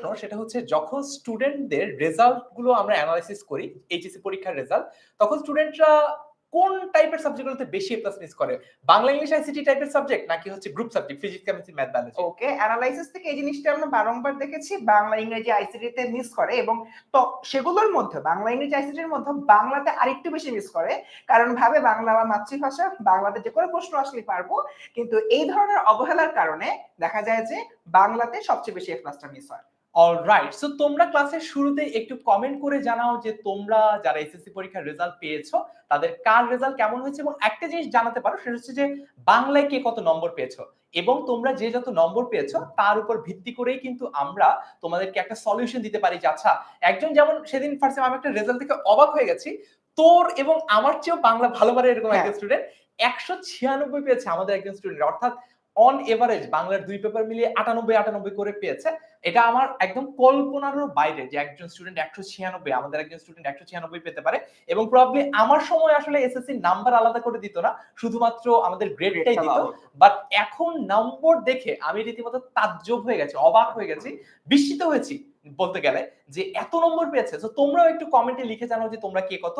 প্রশ্ন সেটা হচ্ছে যখন স্টুডেন্টদের রেজাল্ট গুলো আমরা অ্যানালাইসিস করি এইচএসসি পরীক্ষার রেজাল্ট তখন স্টুডেন্টরা কোন টাইপের সাবজেক্টগুলোতে বেশি এ প্লাস মিস করে বাংলা ইংলিশ আইসিটি টাইপের সাবজেক্ট নাকি হচ্ছে group subject physics chemistry math biology ওকে, অ্যানালাইসিস থেকে এই জিনিসটা আমরা বারংবার দেখেছি বাংলা ইংরেজি আইসিটি তে মিস করে, এবং তো সেগুলোর মধ্যে বাংলা ইংরেজি আইসিটির মধ্যে বাংলাতে আরেকটু বেশি মিস করে, কারণ ভাবে বাংলা আমার মাতৃভাষা, বাংলাতে যে কোনো প্রশ্ন আসলে পারবো, কিন্তু এই ধরনের অবহেলার কারণে দেখা যায় যে বাংলাতে সবচেয়ে বেশি এ প্লাসটা মিস হয়। অলরাইট, সো তোমরা ক্লাসের শুরুতে একটু কমেন্ট করে জানাও যে তোমরা যারা এসএসসি পরীক্ষার রেজাল্ট পেয়েছো তাদের কার রেজাল্ট কেমন হয়েছে, এবং একটা জিনিস জানাতে পারো সেটা হচ্ছে যে বাংলায় কে কত নম্বর পেয়েছো, এবং তোমরা যে যত নম্বর পেয়েছো তার উপর ভিত্তি করেই কিন্তু আমরা তোমাদেরকে একটা সলিউশন দিতে পারি যে আচ্ছা একজন যেমন সেদিন ফার্স্ট টাইম আমি একটা রেজাল্ট থেকে অবাক হয়ে গেছি, তোর এবং আমার চেয়েও বাংলা ভালো পারে এরকম একজন স্টুডেন্ট 196 পেয়েছে আমাদের একজন স্টুডেন্ট, অর্থাৎ অন এভারেজ বাংলার দুই পেপার মিলিয়ে 98 করে পেয়েছে। এটা আমার একদম কল্পনারও বাইরে যে একজন স্টুডেন্ট 196, আমাদের একজন স্টুডেন্ট 196 পেতে পারে, এবং প্রবাবলি আমার সময় আসলে এসএসসি নাম্বার আলাদা করে দিত না, শুধুমাত্র আমাদের গ্রেডটাই দিত, বাট এখন নম্বর দেখে আমি রীতিমতো তাজ্জব হয়ে গেছি, অবাক হয়ে গেছি, বিস্মিত হয়েছি বলতে গেলে যে এত নম্বর পেয়েছে। তো তোমরাও একটু কমেন্টে লিখে জানাও যে তোমরা কে কত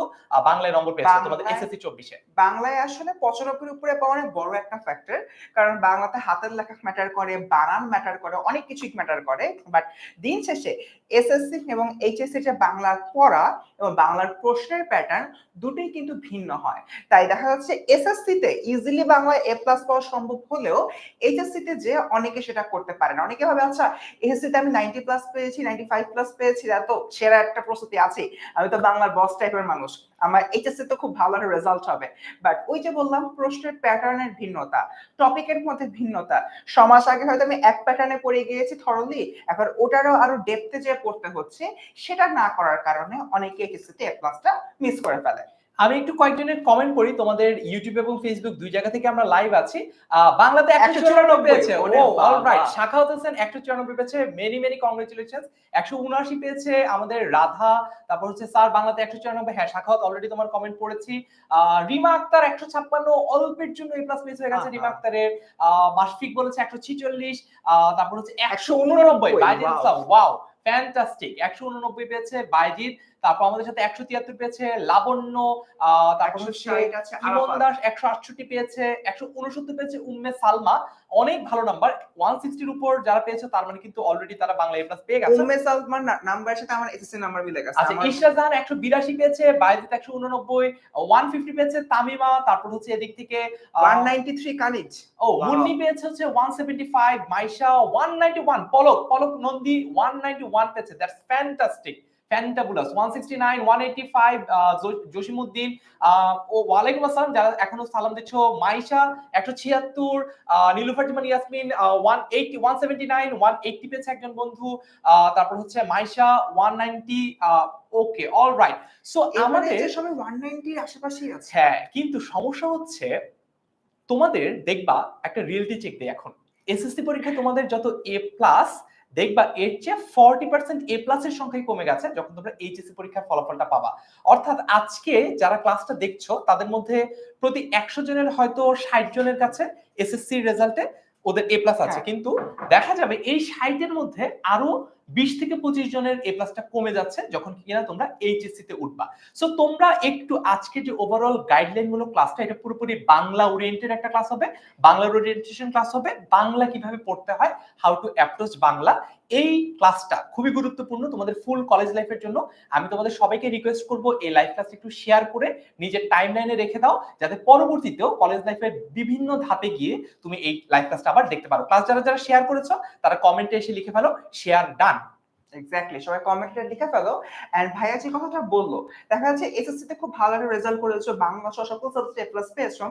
বাংলায় নম্বর পেয়েছো তোমাদের এসএসসি 24 এ। বাংলায় আসলে 95 এর উপরে পাওয়া অনেক বড় একটা ফ্যাক্টর, কারণ বাংলাতে হাতের লেখা ম্যাটার করে, বানান ম্যাটার করে, অনেক কিছুই ম্যাটার করে, বাট দিন শেষে এসএসসি এবং এইচএসসি যে বাংলার পড়া এবং বাংলার প্রশ্নের প্যাটার্ন দুটোই কিন্তু ভিন্ন হয়। তাই দেখা যাচ্ছে এসএসসি তে ইজিলি বাংলায় এ প্লাস পাওয়া সম্ভব হলেও এইচএসসি তে যে অনেকে সেটা করতে পারে না। অনেকে ভাবে আচ্ছা এসএসসি তে আমি 90 প্লাস পেয়েছি, 95 প্লাস পেয়েছি, তো সেরা একটা প্রস্তুতি আছে, আমি তো বাংলার বস টাইপের মানুষ, আমার এইচএসসি তো খুব ভালো একটা রেজাল্ট হবে। বাট ওই যে বললাম প্রশ্নের প্যাটার্নের ভিন্নতা, টপিকের মধ্যে ভিন্নতা, সমাজ আগে হয়তো আমি এক প্যাটার্নে পড়ে গিয়েছি থরলি, এখন ওটারও আরো ডেপথে যে পড়তে হচ্ছে, সেটা না করার কারণে অনেকে এইচএসসি তে এ প্লাসটা মিস করে ফেলে। আমি একটু কয়েকজনের কমেন্ট পড়ি, তোমাদের ইউটিউব এবং ফেসবুক দুই জায়গা থেকে আমরা লাইভ আছি। বাংলাতে 194 পেয়েছে, ও অলরাইট, শাখাওয়াত হোসেন 194 পেয়েছে, মেনি মেনি কংগ্রেচুলেশনস। 179 পেয়েছে আমাদের রাধা, তারপর হচ্ছে স্যার বাংলাতে 194, হ্যাঁ শাখাওয়াত অলরেডি তোমার কমেন্ট পড়েছি। রিমা আক্তার 156, অল্পের জন্য এ প্লাস মিস হয়ে গেছে রিমা আক্তারের। মাশফিক বলেছে 146, তারপর হচ্ছে 189 বাইজিদ ইসলাম, ওয়াও ফ্যান্টাস্টিক, 189 পেয়েছে বাইজিদ। তারপর আমাদের সাথে 173 পেয়েছে লাবণ্য, তারপর হচ্ছে ইমন দাস 168 পেয়েছে, 169 পেয়েছে উম্মে সালমা, অনেক ভালো নাম্বার। 160 এর উপর যারা পেয়েছে তার মানে কিন্তু অলরেডি তারা বাংলা এ প্লাস পেয়ে গেছে। উম্মে সালমার নাম্বারের সাথে আমার এসএসসি নাম্বার মিলে গেছে। আচ্ছা ইশরা জাহান 182 পেয়েছে, বাইজিদ 189, 150 পেয়েছে তামিমা, তারপর হচ্ছে এদিক থেকে 193 কানিজ, ও মুন্নি পেয়েছে হচ্ছে 175, মাইশা 191, পলক নন্দী 191 পেয়েছে, দ্যাটস ফ্যান্টাস্টিক, ফ্যান্টাবুলাস। 169, 185 জসিমউদ্দিন, ও ওয়ালাইকুম আসসালাম যারা এখনো সালাম দিচ্ছ, মাইশা 176, নীলুফার জামান ইয়াসমিন 180, 179, 180 পেয়েছে একজন বন্ধু, তারপর হচ্ছে মাইশা 190, ওকে অলরাইট। সো আমাদের সবাই 190 এর আশেপাশেই আছে। হ্যাঁ, কিন্তু সমস্যা হচ্ছে তোমাদের দেখবা একটা রিয়েলিটি চেক দেই এখন, এসএসসি পরীক্ষায় তোমাদের যত এ প্লাস দেখবা এর চেয়ে 40% এ প্লাস এর সংখ্যাই কমে গেছে যখন তোমরা এইচএসসি পরীক্ষার ফলাফলটা পাবা। অর্থাৎ আজকে যারা ক্লাসটা দেখছো তাদের মধ্যে প্রতি 100 জনের হয়তো 60 জনের কাছে এসএসসি রেজাল্টে ওদের এ প্লাস আছে, কিন্তু দেখা যাবে এই 60 এর মধ্যে আরো 20 থেকে 25 জনের এ প্লাসটা কমে যাচ্ছে যখন কিনা তোমরা এইচএসসি তে উঠবা। সো তোমরা একটু আজকে যে ওভারঅল গাইডলাইন মূলক ক্লাসটা, এটা পুরোপুরি বাংলা ওরিয়েন্টেড একটা ক্লাস হবে, বাংলার ওরিয়েন্টেশন ক্লাস হবে, বাংলা কিভাবে পড়তে হয়, হাউ টু অ্যাপ্রোচ বাংলা, এই ক্লাসটা খুবই গুরুত্বপূর্ণ তোমাদের ফুল কলেজ লাইফের জন্য। আমি তোমাদের সবাইকে রিকোয়েস্ট করব এই লাইভ ক্লাসটা একটু শেয়ার করে নিজের টাইমলাইনে রেখে দাও, যাতে পরবর্তীতেও কলেজ লাইফের বিভিন্ন ধাপে গিয়ে তুমি এই লাইভ ক্লাসটা আবার দেখতে পারো। ক্লাস যারা যারা শেয়ার করেছো তারা কমেন্টে এসে লিখে ফেলো শেয়ার ডান। এক্স্যাক্টলি, সবাই কমেন্টে লিখে ফেলো। এন্ড ভাইয়া যে কথাটা বললো, দেখা যাচ্ছে এসএসসি তে খুব ভালো একটা রেজাল্ট করেছো, বাংলা সহ সকল সাবজেক্টে এ প্লাস পেয়েছো,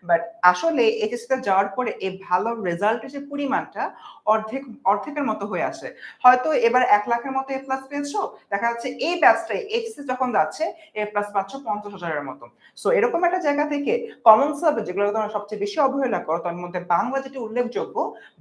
বাট আসলে এইচএসসি তে যাওয়ার পরে এই ভালো রেজাল্টের যে পরিমাণটা অর্ধেকের মতো হয়ে আসে। হয়তো এবার 1 লাখের মতো এ প্লাস পেয়েছো, দেখা যাচ্ছে এই ব্যাচটাই এইচএসসি যখন যাচ্ছে এ প্লাস পাচ্ছ 50,000 এর মতো। সো এরকম একটা জায়গা থেকে কমন সাবজেক্ট যেগুলো তোমরা সবচেয়ে বেশি অবহেলা করো, তার মধ্যে বাংলা যেটা উল্লেখযোগ্য,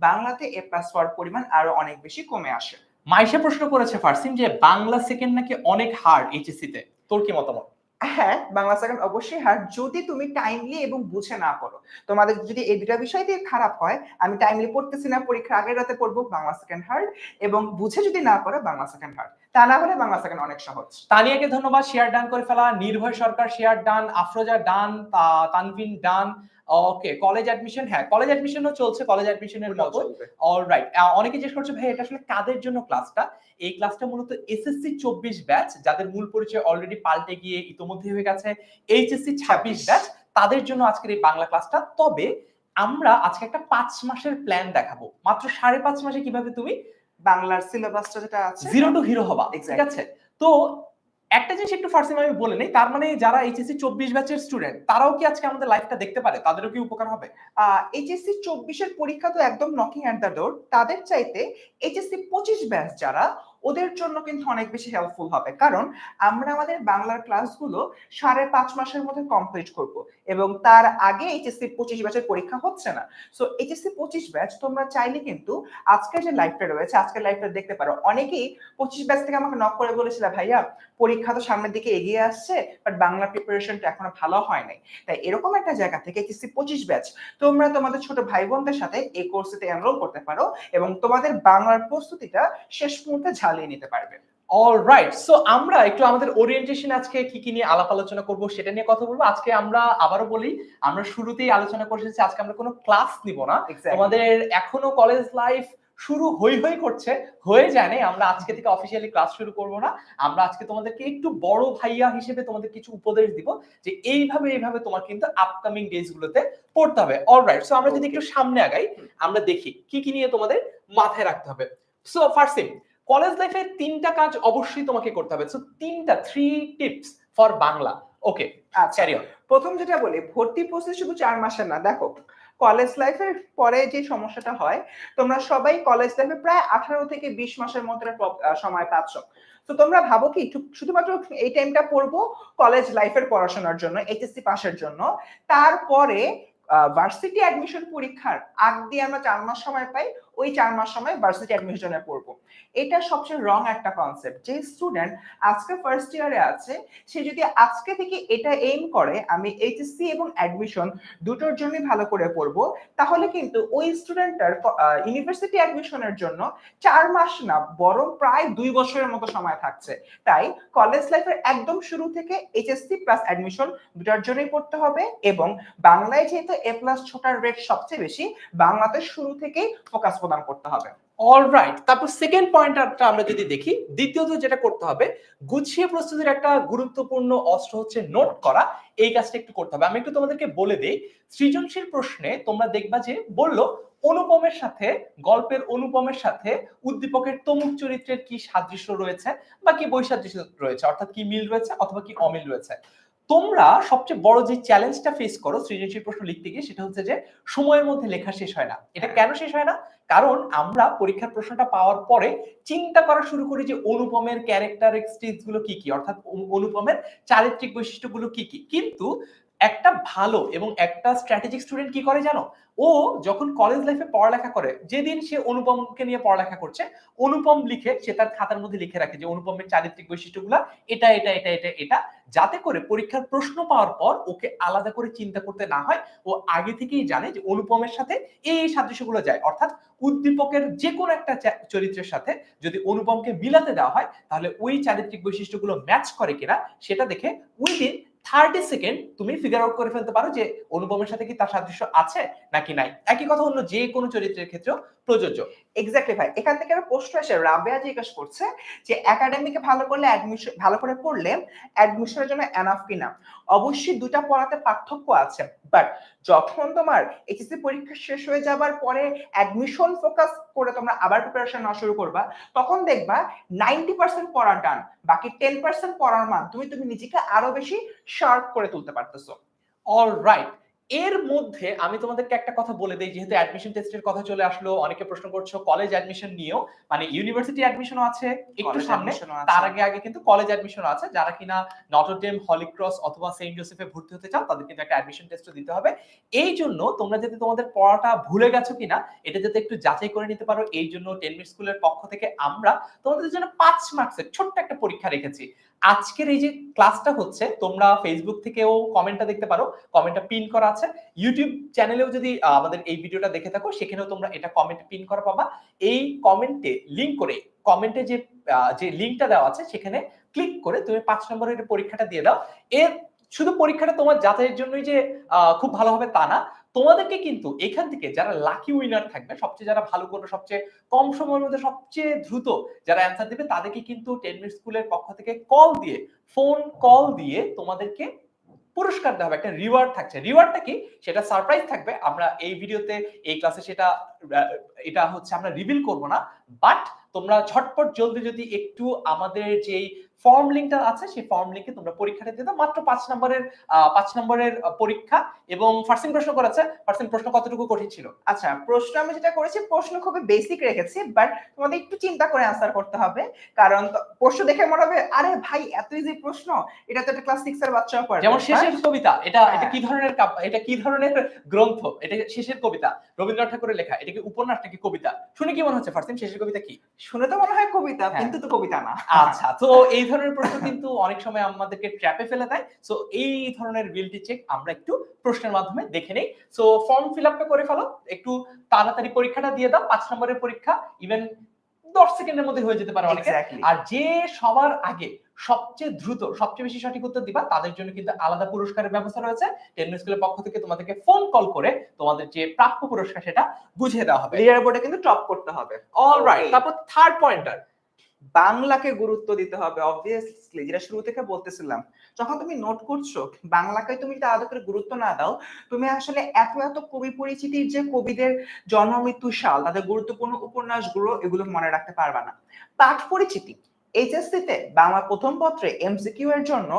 বাংলাতে এ প্লাস পাওয়ার পরিমাণ আরো অনেক বেশি কমে আসে। মাইশা প্রশ্ন করেছে ফারসিন যে বাংলা সেকেন্ড নাকি অনেক হার্ড এইচএসসি তে, তোর কি মতামত? হ্যাঁ, বাংলা সেকেন্ড অবশ্যই হার্ড যদি তুমি টাইমলি এবং বুঝে না পড়ো। তোমাদের যদি এই ২ টা বিষয় দিয়ে খারাপ হয়, আমি টাইমলি পড়তেছি না, পরীক্ষার আগের রাতে পড়বো, বাংলা সেকেন্ড হার্ড, এবং বুঝে যদি না পড়ো, বাংলা সেকেন্ড হার্ড। তা না হলে বাংলা সেকেন্ড অনেক সহজ। তানিয়াকে ধন্যবাদ, শেয়ার ডান করে ফেলা। নির্ভয় সরকার শেয়ার ডান, আফরোজা ডান, তানভিন ডান। ওকে, কলেজ অ্যাডমিশন, হ্যাঁ কলেজ অ্যাডমিশনও চলছে, কলেজ অ্যাডমিশনের মতো। অলরাইট, অনেকে জিজ্ঞেস করছে ভাই এটা আসলে কাদের জন্য ক্লাসটা? এই ক্লাসটা মূলত এসএসসি 24 ব্যাচ, যাদের মূল পরিচয় অলরেডি পাল্টে গিয়ে ইতোমধ্যে হয়ে গেছে এইচএসসি 26 ব্যাচ, তাদের জন্য আজকের এই বাংলা ক্লাসটা। তবে আমরা আজকে একটা 5 মাসের প্ল্যান দেখাবো। মাত্র 5.5 মাসে কিভাবে তুমি বাংলার সিলেবাসটা যেটা আছে জিরো টু হিরো হবা, ঠিক এক্সাক্টলি। আছে? তো একটা জিনিস একটু ফার্স্ট আমি বলে নেই, তার মানে যারা এইচএসসি 24 ব্যাচের স্টুডেন্ট তারাও কি আজকে আমাদের লাইফটা দেখতে পারে? তাদেরও কি উপকার হবে? এইচএসসি 24 এর পরীক্ষা তো একদম নকিং এট দ্য ডোর। তাদের চাইতে এইচএসসি 25 ব্যাচ যারা, ওদের জন্য কিন্তু অনেক বেশি হেল্পফুল হবে। কারণ আমরা আমাদের বাংলার ক্লাসগুলো 5.5 মাসের মধ্যে কমপ্লিট করব, এবং তার আগে এইচএসসি 25 ব্যাচের পরীক্ষা হচ্ছে না। সো এইচএসসি 25 ব্যাচ তোমরা চাইলে কিন্তু আজকের যে লাইভটা রয়েছে, আজকের লাইভটা দেখতে পারো। অনেকেই 25 ব্যাচ থেকে আমাকে নক করে বলেছিল, ভাইয়া পরীক্ষা তো সামনের দিকে এগিয়ে আসছে, বাট বাংলা প্রিপারেশনটা এখনো ভালো হয় নাই। তাই এরকম একটা জায়গা থেকে এইচএসসি 25 ব্যাচ তোমরা তোমাদের ছোট ভাই বোনদের সাথে এই কোর্সটিতে এনরোল করতে পারো, এবং তোমাদের বাংলার প্রস্তুতিটা শেষ মুহূর্তে ঝালিয়ে নিতে পারবে। অলরাইট, সো আমরা একটু আমাদের ওরিয়েন্টেশন আজকে কি কি নিয়ে আলাপ আলোচনা করব সেটা নিয়ে কথা বলবো। আজকে আমরা আবারও বলি, আমরা শুরুতেই আলোচনা করেছি আজকে আমরা কোনো ক্লাস নিব না। তোমাদের এখনো কলেজ লাইফ শুরু হই করছে, হয়ে যায় নাই, আমরা আজকে থেকে অফিসিয়ালি ক্লাস শুরু করব না। আমরা আজকে তোমাদেরকে একটু বড় ভাইয়া হিসেবে তোমাদের কিছু উপদেশ দিব যে এইভাবে তোমার কিন্তু আপকামিং ডেজ গুলোতে পড়তে হবে। অলরাইট, সো আমরা যদি একটু সামনে আগাই, আমরা দেখি কি কি নিয়ে তোমাদের মাথায় রাখতে হবে। সো ফার্স্ট থিং, কলেজ লাইফে 3টা কাজ অবশ্যই তোমাকে করতে হবে। So 3 tips for Bangla. ওকে, আচ্ছা, ক্যারি অন। প্রথম যেটা বলি, ভর্তি প্রসেস শুধু 4 মাসের না। দেখো, কলেজ লাইফের পরে যে সমস্যাটা হয়, তোমরা সবাই কলেজ লাইফে প্রায় 18 থেকে 20 মাসের মতো সময় পাচ্ছ। তো তোমরা ভাবো কি শুধুমাত্র এই টাইমটা পড়বো কলেজ লাইফের পড়াশোনার জন্য, এইচএসসি পাসের জন্য, তারপরে ভার্সিটি অ্যাডমিশন পরীক্ষার আগ দিয়ে আমরা 4 মাস সময় পাই, ওই 4 মাস সময় ভার্সিটি অ্যাডমিশনে পড়বো। এটা সবচেয়ে রং একটা কনসেপ্ট। যে স্টুডেন্ট আজকে ফার্স্ট ইয়ারে আছে, সে যদি আজকে থেকে এটা এইম করে আমি এইচএসসি এবং অ্যাডমিশন দুটোর জন্যই ভালো করে পড়বো, তাহলে কিন্তু ওই স্টুডেন্টটার ইউনিভার্সিটি অ্যাডমিশনের জন্য 4 মাস না, বরং প্রায় 2 বছরের মতো সময় থাকছে। তাই কলেজ লাইফের একদম শুরু থেকে এইচএসসি প্লাস অ্যাডমিশন দুটার জন্যই পড়তে হবে, এবং বাংলায় যেহেতু এ প্লাস ছোটার রেট সবচেয়ে বেশি, বাংলাতে শুরু থেকেই ফোকাস প্রদান করতে হবে। অলরাইট, তারপর সেকেন্ড পয়েন্টটা আমরা যদি দেখি, দ্বিতীয়ত যেটা করতে হবে, গুছিয়ে প্রস্তুতির একটা গুরুত্বপূর্ণ অস্ত্র হচ্ছে নোট করা। এই কাজটা একটু করতে হবে। আমি একটু তোমাদেরকে বলে দেই, সৃজনশীল প্রশ্নে তোমরা দেখবা যে বললো অনুপমের সাথে, গল্পের অনুপমের সাথে উদ্দীপকের তমুক চরিত্রের কি সাদৃশ্য রয়েছে বা কি বৈসাদৃশ্য রয়েছে, অর্থাৎ কি মিল রয়েছে অথবা কি অমিল রয়েছে। তোমরা সবচেয়ে বড় যে চ্যালেঞ্জটা ফেস করো সৃজনশীল প্রশ্ন লিখতে গিয়ে, সেটা হচ্ছে যে সময়ের মধ্যে লেখা শেষ হয় না। এটা কেন শেষ হয় না? কারণ আমরা পরীক্ষার প্রশ্নটা পাওয়ার পরে চিন্তা করা শুরু করি যে অনুপমের ক্যারেক্টারিস্টিক্স গুলো কি কি, অর্থাৎ অনুপমের চারিত্রিক বৈশিষ্ট্যগুলো কি কি। কিন্তু একটা ভালো এবং একটা স্ট্র্যাটেজিক স্টুডেন্ট কি করে জানো? ও যখন কলেজ লাইফে পড়ালেখা করে, যেদিন সে অনুপমকে নিয়ে পড়ালেখা করছে, অনুপম লিখে সে তার খাতার মধ্যে লিখে রাখে যে অনুপমের চারিত্রিক বৈশিষ্ট্যগুলো এটা এটা এটা এটা এটা, যাতে করে পরীক্ষার প্রশ্ন পাওয়ার পর ওকে আলাদা করে চিন্তা করতে না হয়। ও আগে থেকেই জানে যে অনুপমের সাথে এই সাদৃশ্যগুলো যায়, অর্থাৎ উদ্দীপকের যে কোনো একটা চরিত্রের সাথে যদি অনুপমকে মিলাতে দেওয়া হয়, তাহলে ওই চারিত্রিক বৈশিষ্ট্যগুলো ম্যাচ করে কিনা সেটা দেখে উইদিন 30 সেকেন্ড তুমি ফিগার আউট করে ফেলতে পারো যে অনুপমের সাথে কি তার সাদৃশ্য আছে নাকি নাই। একই কথা অন্য যে কোনো চরিত্রের ক্ষেত্রেও প্রযোজ্য। এক্স্যাক্টলি ভাই, এখান থেকে একটা প্রশ্ন আসে, রাবেয়া জিজ্ঞেস করছে যে একাডেমিকে ভালো করলে অ্যাডমিশন, ভালো করে পড়লে অ্যাডমিশনের জন্য এনাফ কিনা। অবশ্যই দুটা পড়াতে পার্থক্য আছে, বাট যখন তোমার এইচএসসি পরীক্ষা শেষ হয়ে যাবার পরে অ্যাডমিশন ফোকাস করে তোমরা আবার প্রিপারেশন নেওয়া শুরু করবা, তখন দেখবা 90% পড়া ডান, বাকি 10% পড়ার মাধ্যমে তুমি নিজেকে আরো বেশি শার্প করে তুলতে পারতেছো। অলরাইট, এর মধ্যে আমি তোমাদেরকে একটা কথা বলে দেই, যেহেতু অ্যাডমিশন টেস্টের কথা চলে আসলো, অনেকে প্রশ্ন করছো কলেজ অ্যাডমিশন নিয়েও, মানে ইউনিভার্সিটি অ্যাডমিশনও আছে একটু কলেজ সামনে, অ্যাডমিশনও তার আছে। আগে কিন্তু কলেজ অ্যাডমিশনও আছে। যারা কিনা নটরডেম, হলি ক্রস অথবা সেন্ট জোসেফে ভর্তি হতে চাও তাদের কিন্তু একটা অ্যাডমিশন টেস্টও দিতে হবে। এই জন্য তোমরা যদি তোমাদের পড়াটা ভুলে গেছো কিনা এটা যাতে একটু যাচাই করে নিতে পারো, এই জন্য 10 মিনিট স্কুলের পক্ষ থেকে আমরা তোমাদের জন্য 5 মার্কসের ছোট্ট একটা পরীক্ষা রেখেছি। আজকের এই যে ক্লাসটা হচ্ছে, তোমরা ফেসবুক থেকেও কমেন্টটা দেখতে পারো, কমেন্টটা পিন করা আছে। ইউটিউব চ্যানেলেও যদি আমাদের এই ভিডিওটা দেখে থাকো সেখানেও তোমরা এটা কমেন্ট পিন করা পাবা। এই কমেন্টে লিংক করে, কমেন্টে যে লিংকটা দেওয়া আছে সেখানে ক্লিক করে তুমি 5 নম্বরের পরীক্ষাটা দিয়ে দাও। এর শুধু পরীক্ষাটা তোমার যাচাইয়ের জন্যই যে খুব ভালো হবে তা না, তোমাদেরকে কিন্তু এখান থেকে যারা লাকি উইনার থাকবে, সবচেয়ে যারা ভালো করবে, সবচেয়ে কম সময়ের মধ্যে সবচেয়ে দ্রুত যারা অ্যান্সার দিবে, তাদেরকে কিন্তু 10 মিনিট স্কুলের পক্ষ থেকে ফোন কল দিয়ে তোমাদেরকে পুরস্কার দেওয়া হবে, একটা রিওয়ার্ড থাকছে। রিওয়ার্ডটা কি সেটা সারপ্রাইজ থাকবে, আমরা এই ভিডিওতে এই ক্লাসে সেটা এটা হচ্ছে আমরা রিভিল করব না। বাট তোমরা ঝটপট জলদি যদি একটু আমাদের যেই ফর্ম লিংকটা আছে সেই ফর্ম লিংকে তোমরা পরীক্ষাটা দিয়ে দাও। মাত্র 5 নম্বরের পরীক্ষা। এবং ফার্স্ট প্রশ্ন করেছে, ফার্স্ট প্রশ্ন কতটুকু কঠিন ছিল? আচ্ছা, প্রশ্ন আমি যেটা করেছি, প্রশ্ন খুবই বেসিক রেখেছি, বাট তোমাদের একটু চিন্তা করে আনসার করতে হবে। কারণ প্রশ্ন দেখে মনে হবে আরে ভাই এত ইজি প্রশ্ন, এটা তো একটা ক্লাস 6 এর বাচ্চাও পারবে। যেমন শেষের কবিতা, এটা হ্যাঁ। কি ধরনের এটা কি ধরনের গ্রন্থ? এটা শেষের কবিতা, রবীন্দ্রনাথ ঠাকুরের লেখা। এটা কি উপন্যাস নাকি কবিতা? শুনে কি মনে হচ্ছে ফার্স্ট শেষের কবিতা কি? শুনে তো মনে হয় কবিতা, হ্যাঁ। কিন্তু তো কবিতা না। আচ্ছা, তো এই ধরনের প্রশ্ন কিন্তু অনেক সময় আমাদেরকে ট্র্যাপে ফেলে দেয়। সো এই ধরনের রিয়েলিটি চেক আমরা একটু প্রশ্নের মাধ্যমে দেখে নেই। সো ফর্ম ফিল আপটা করে ফেলো, একটু তাড়াতাড়ি পরীক্ষাটা দিয়ে দাও। 5 নম্বরের পরীক্ষা ইভেন 10 সেকেন্ডের মধ্যে হয়ে যেতে পারে অনেকে। Exactly. আর যে সবার আগে সবচেয়ে দ্রুত সবচেয়ে বেশি সঠিক উত্তর দিবা তাদের জন্য কিন্তু আলাদা পুরস্কারের ব্যবস্থা রয়েছে। টেন স্কুলের পক্ষ থেকে তোমাদেরকে ফোন কল করে তোমাদের যে প্রাপ্য পুরস্কার সেটা বুঝিয়ে দেওয়া হবে। লিডার বোর্ডে কিন্তু টপ করতে হবে। অলরাইট, তারপর থার্ড পয়েন্টার, বাংলাকে গুরুত্ব দিতে হবে। অবভিয়াসলি যেটা শুরু থেকে বলতেছিলাম, যখন তুমি নোট করছো বাংলাকে তুমি যদি আলাদা করে গুরুত্ব না দাও, তুমি আসলে এত এত কবি পরিচিতির যে কবিদের জন্ম মৃত্যু সাল, তাদের গুরুত্বপূর্ণ উপন্যাসগুলো, এগুলো মনে রাখতে পারবা না। পাঠ পরিচিতি এইচএসসি তে বাংলা প্রথম পত্রে এমসিকিউ এর জন্য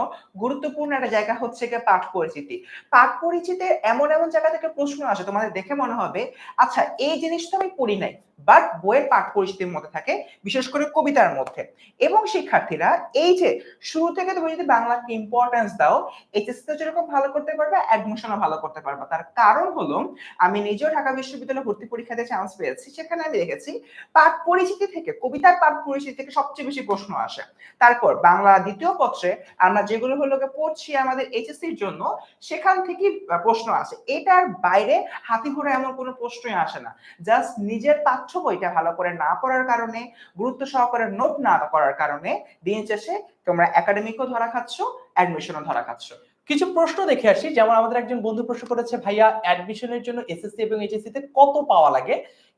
গুরুত্বপূর্ণ একটা জায়গা হচ্ছে গিয়ে পাঠ পরিচিতি। পাঠ পরিচিতির এমন এমন জায়গা থেকে প্রশ্ন আসে তোমাদের দেখে মনে হবে আচ্ছা এই জিনিসটা আমি পড়ি নাই, বাট বইয়ের পাঠ পরিচিতির মধ্যে থাকে, বিশেষ করে কবিতার মধ্যে। এবং শিক্ষার্থীরা এই যে শুরু থেকে তুমি যদি বাংলাকে ইম্পর্টেন্স দাও, এইচএসসি তে যেরকম ভালো করতে পারবে, অ্যাডমিশনও ভালো করতে পারবে। তার কারণ হলো আমি নিজেও ঢাকা বিশ্ববিদ্যালয়ে ভর্তি পরীক্ষাতে চান্স পেয়েছি, সেখানে আমি দেখেছি পাঠ পরিচিতি থেকে, কবিতার পাঠ পরিচিতি থেকে সবচেয়ে বেশি প্রশ্ন আসে। তারপর বাংলা দ্বিতীয় পত্রে আমরা যেগুলো হলো পড়ছি আমাদের এইচএসসির জন্য, সেখান থেকে প্রশ্ন আসে। এটার বাইরে হাতি ঘোড়া এমন কোনো প্রশ্নই আসে না। জাস্ট নিজের পাঠ্য বইটা ভালো করে না পড়ার কারণে, গুরুত্ব সহকারে নোট না করার কারণে দিন শেষে তোমরা একাডেমিকও ধরা খাচ্ছ, অ্যাডমিশনও ধরা খাচ্ছ। কিছু প্রশ্ন দেখে আসি। যেমন আমাদের একজন বন্ধু প্রশ্ন করেছে, ভাইয়া অ্যাডমিশনের জন্য এসএসসি এবং এইচএসসি তে কত পাওয়া লাগে?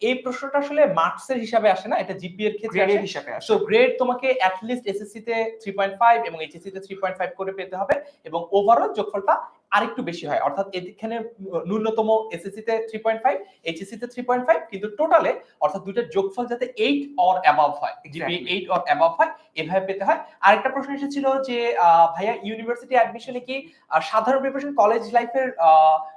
এই প্রশ্নটা আসলে মার্কসের হিসাবে আসে না, এটা জিপিএ এর ক্ষেত্রে আসে। গ্রেডের হিসাবে আসে। সো গ্রেড তোমাকে অ্যাট লিস্ট এসএসসি তে 3.5 এবং এইচএসসি তে 3.5 করে পেতে হবে, এবং ওভারঅল যোগফলটা আরেকটু বেশি হয়। অর্থাৎ এখানে ন্যূনতম এসএসসি তে 3.5, এইচএসসি তে 3.5, কিন্তু টোটালে অর্থাৎ দুইটার যোগফল যাতে 8 অর অ্যাবাভ হয়, জিপিএ 8 অর অ্যাবাভ হয়, এভাবে পেতে হয়। আরেকটা প্রশ্ন এসেছিল যে ভাইয়া ইউনিভার্সিটি অ্যাডমিশনে কি সাধারণ প্রিপারেশন কলেজ লাইফের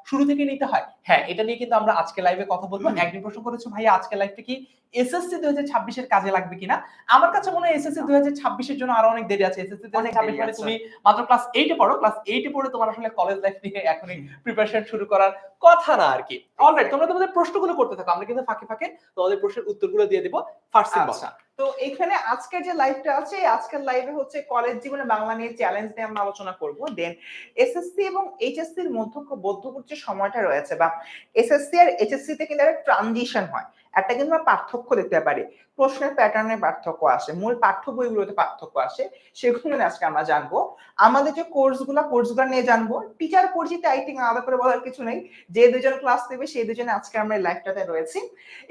শুরু থেকে নিতে হয়? হ্যাঁ, এটা নিয়ে কিন্তু আমরা আজকে লাইভে কথা বলবো। একদিন প্রশ্ন করেছো, ভাইয়া আজকে লাইভটা কি এসএসসি 2026 এর কাজে লাগবে কিনা? আমার কাছে মনে হয় এসএসসি 2026 এর জন্য আরো অনেক দেরি আছে। এসএসসি 2026 মানে তুমি মাত্র ক্লাস 8 এ পড়ো, ক্লাস 8 এ পড়ে তোমার আসলে কলেজ লাইফ নিয়ে এখনই প্রিপারেশন শুরু করার কথা না আর কি। অলরাইট, তোমরা তোমাদের প্রশ্নগুলো করতে থাকো, আমরা কিন্তু ফাঁকে ফাঁকে তোমাদের প্রশ্নের উত্তরগুলো দিয়ে দেব। ফার্স্ট আচ্ছা, তো এখানে আজকের যে লাইভটা আছে, আজকের লাইভে হচ্ছে কলেজ জীবনে বাংলা নিয়ে চ্যালেঞ্জ নিয়ে আমরা আলোচনা করব। দেন এসএসসি এবং এইচএসসি এর মধ্যবর্তী যে সময়টা রয়েছে, বা এসএসসি আর এইচএসসি তে কিন্তু একটা ট্রানজিশন হয়, একটা কিন্তু আমরা পার্থক্য দেখতে পারি, প্রশ্নের প্যাটার্নে পার্থক্য আসে, মূল পাঠ্য বইগুলোতে পার্থক্য আসে, সেগুলো নিয়ে আজকে আমরা জানবো। আমাদের যে কোর্সগুলো নিয়ে জানবো। টিচার পরিচিতি আই থিঙ্ক আলাদা করে বলার কিছু নেই, যে দুজন ক্লাস নেবে সেই দুজনে আজকে আমরা এই লাইভটাতে রয়েছি।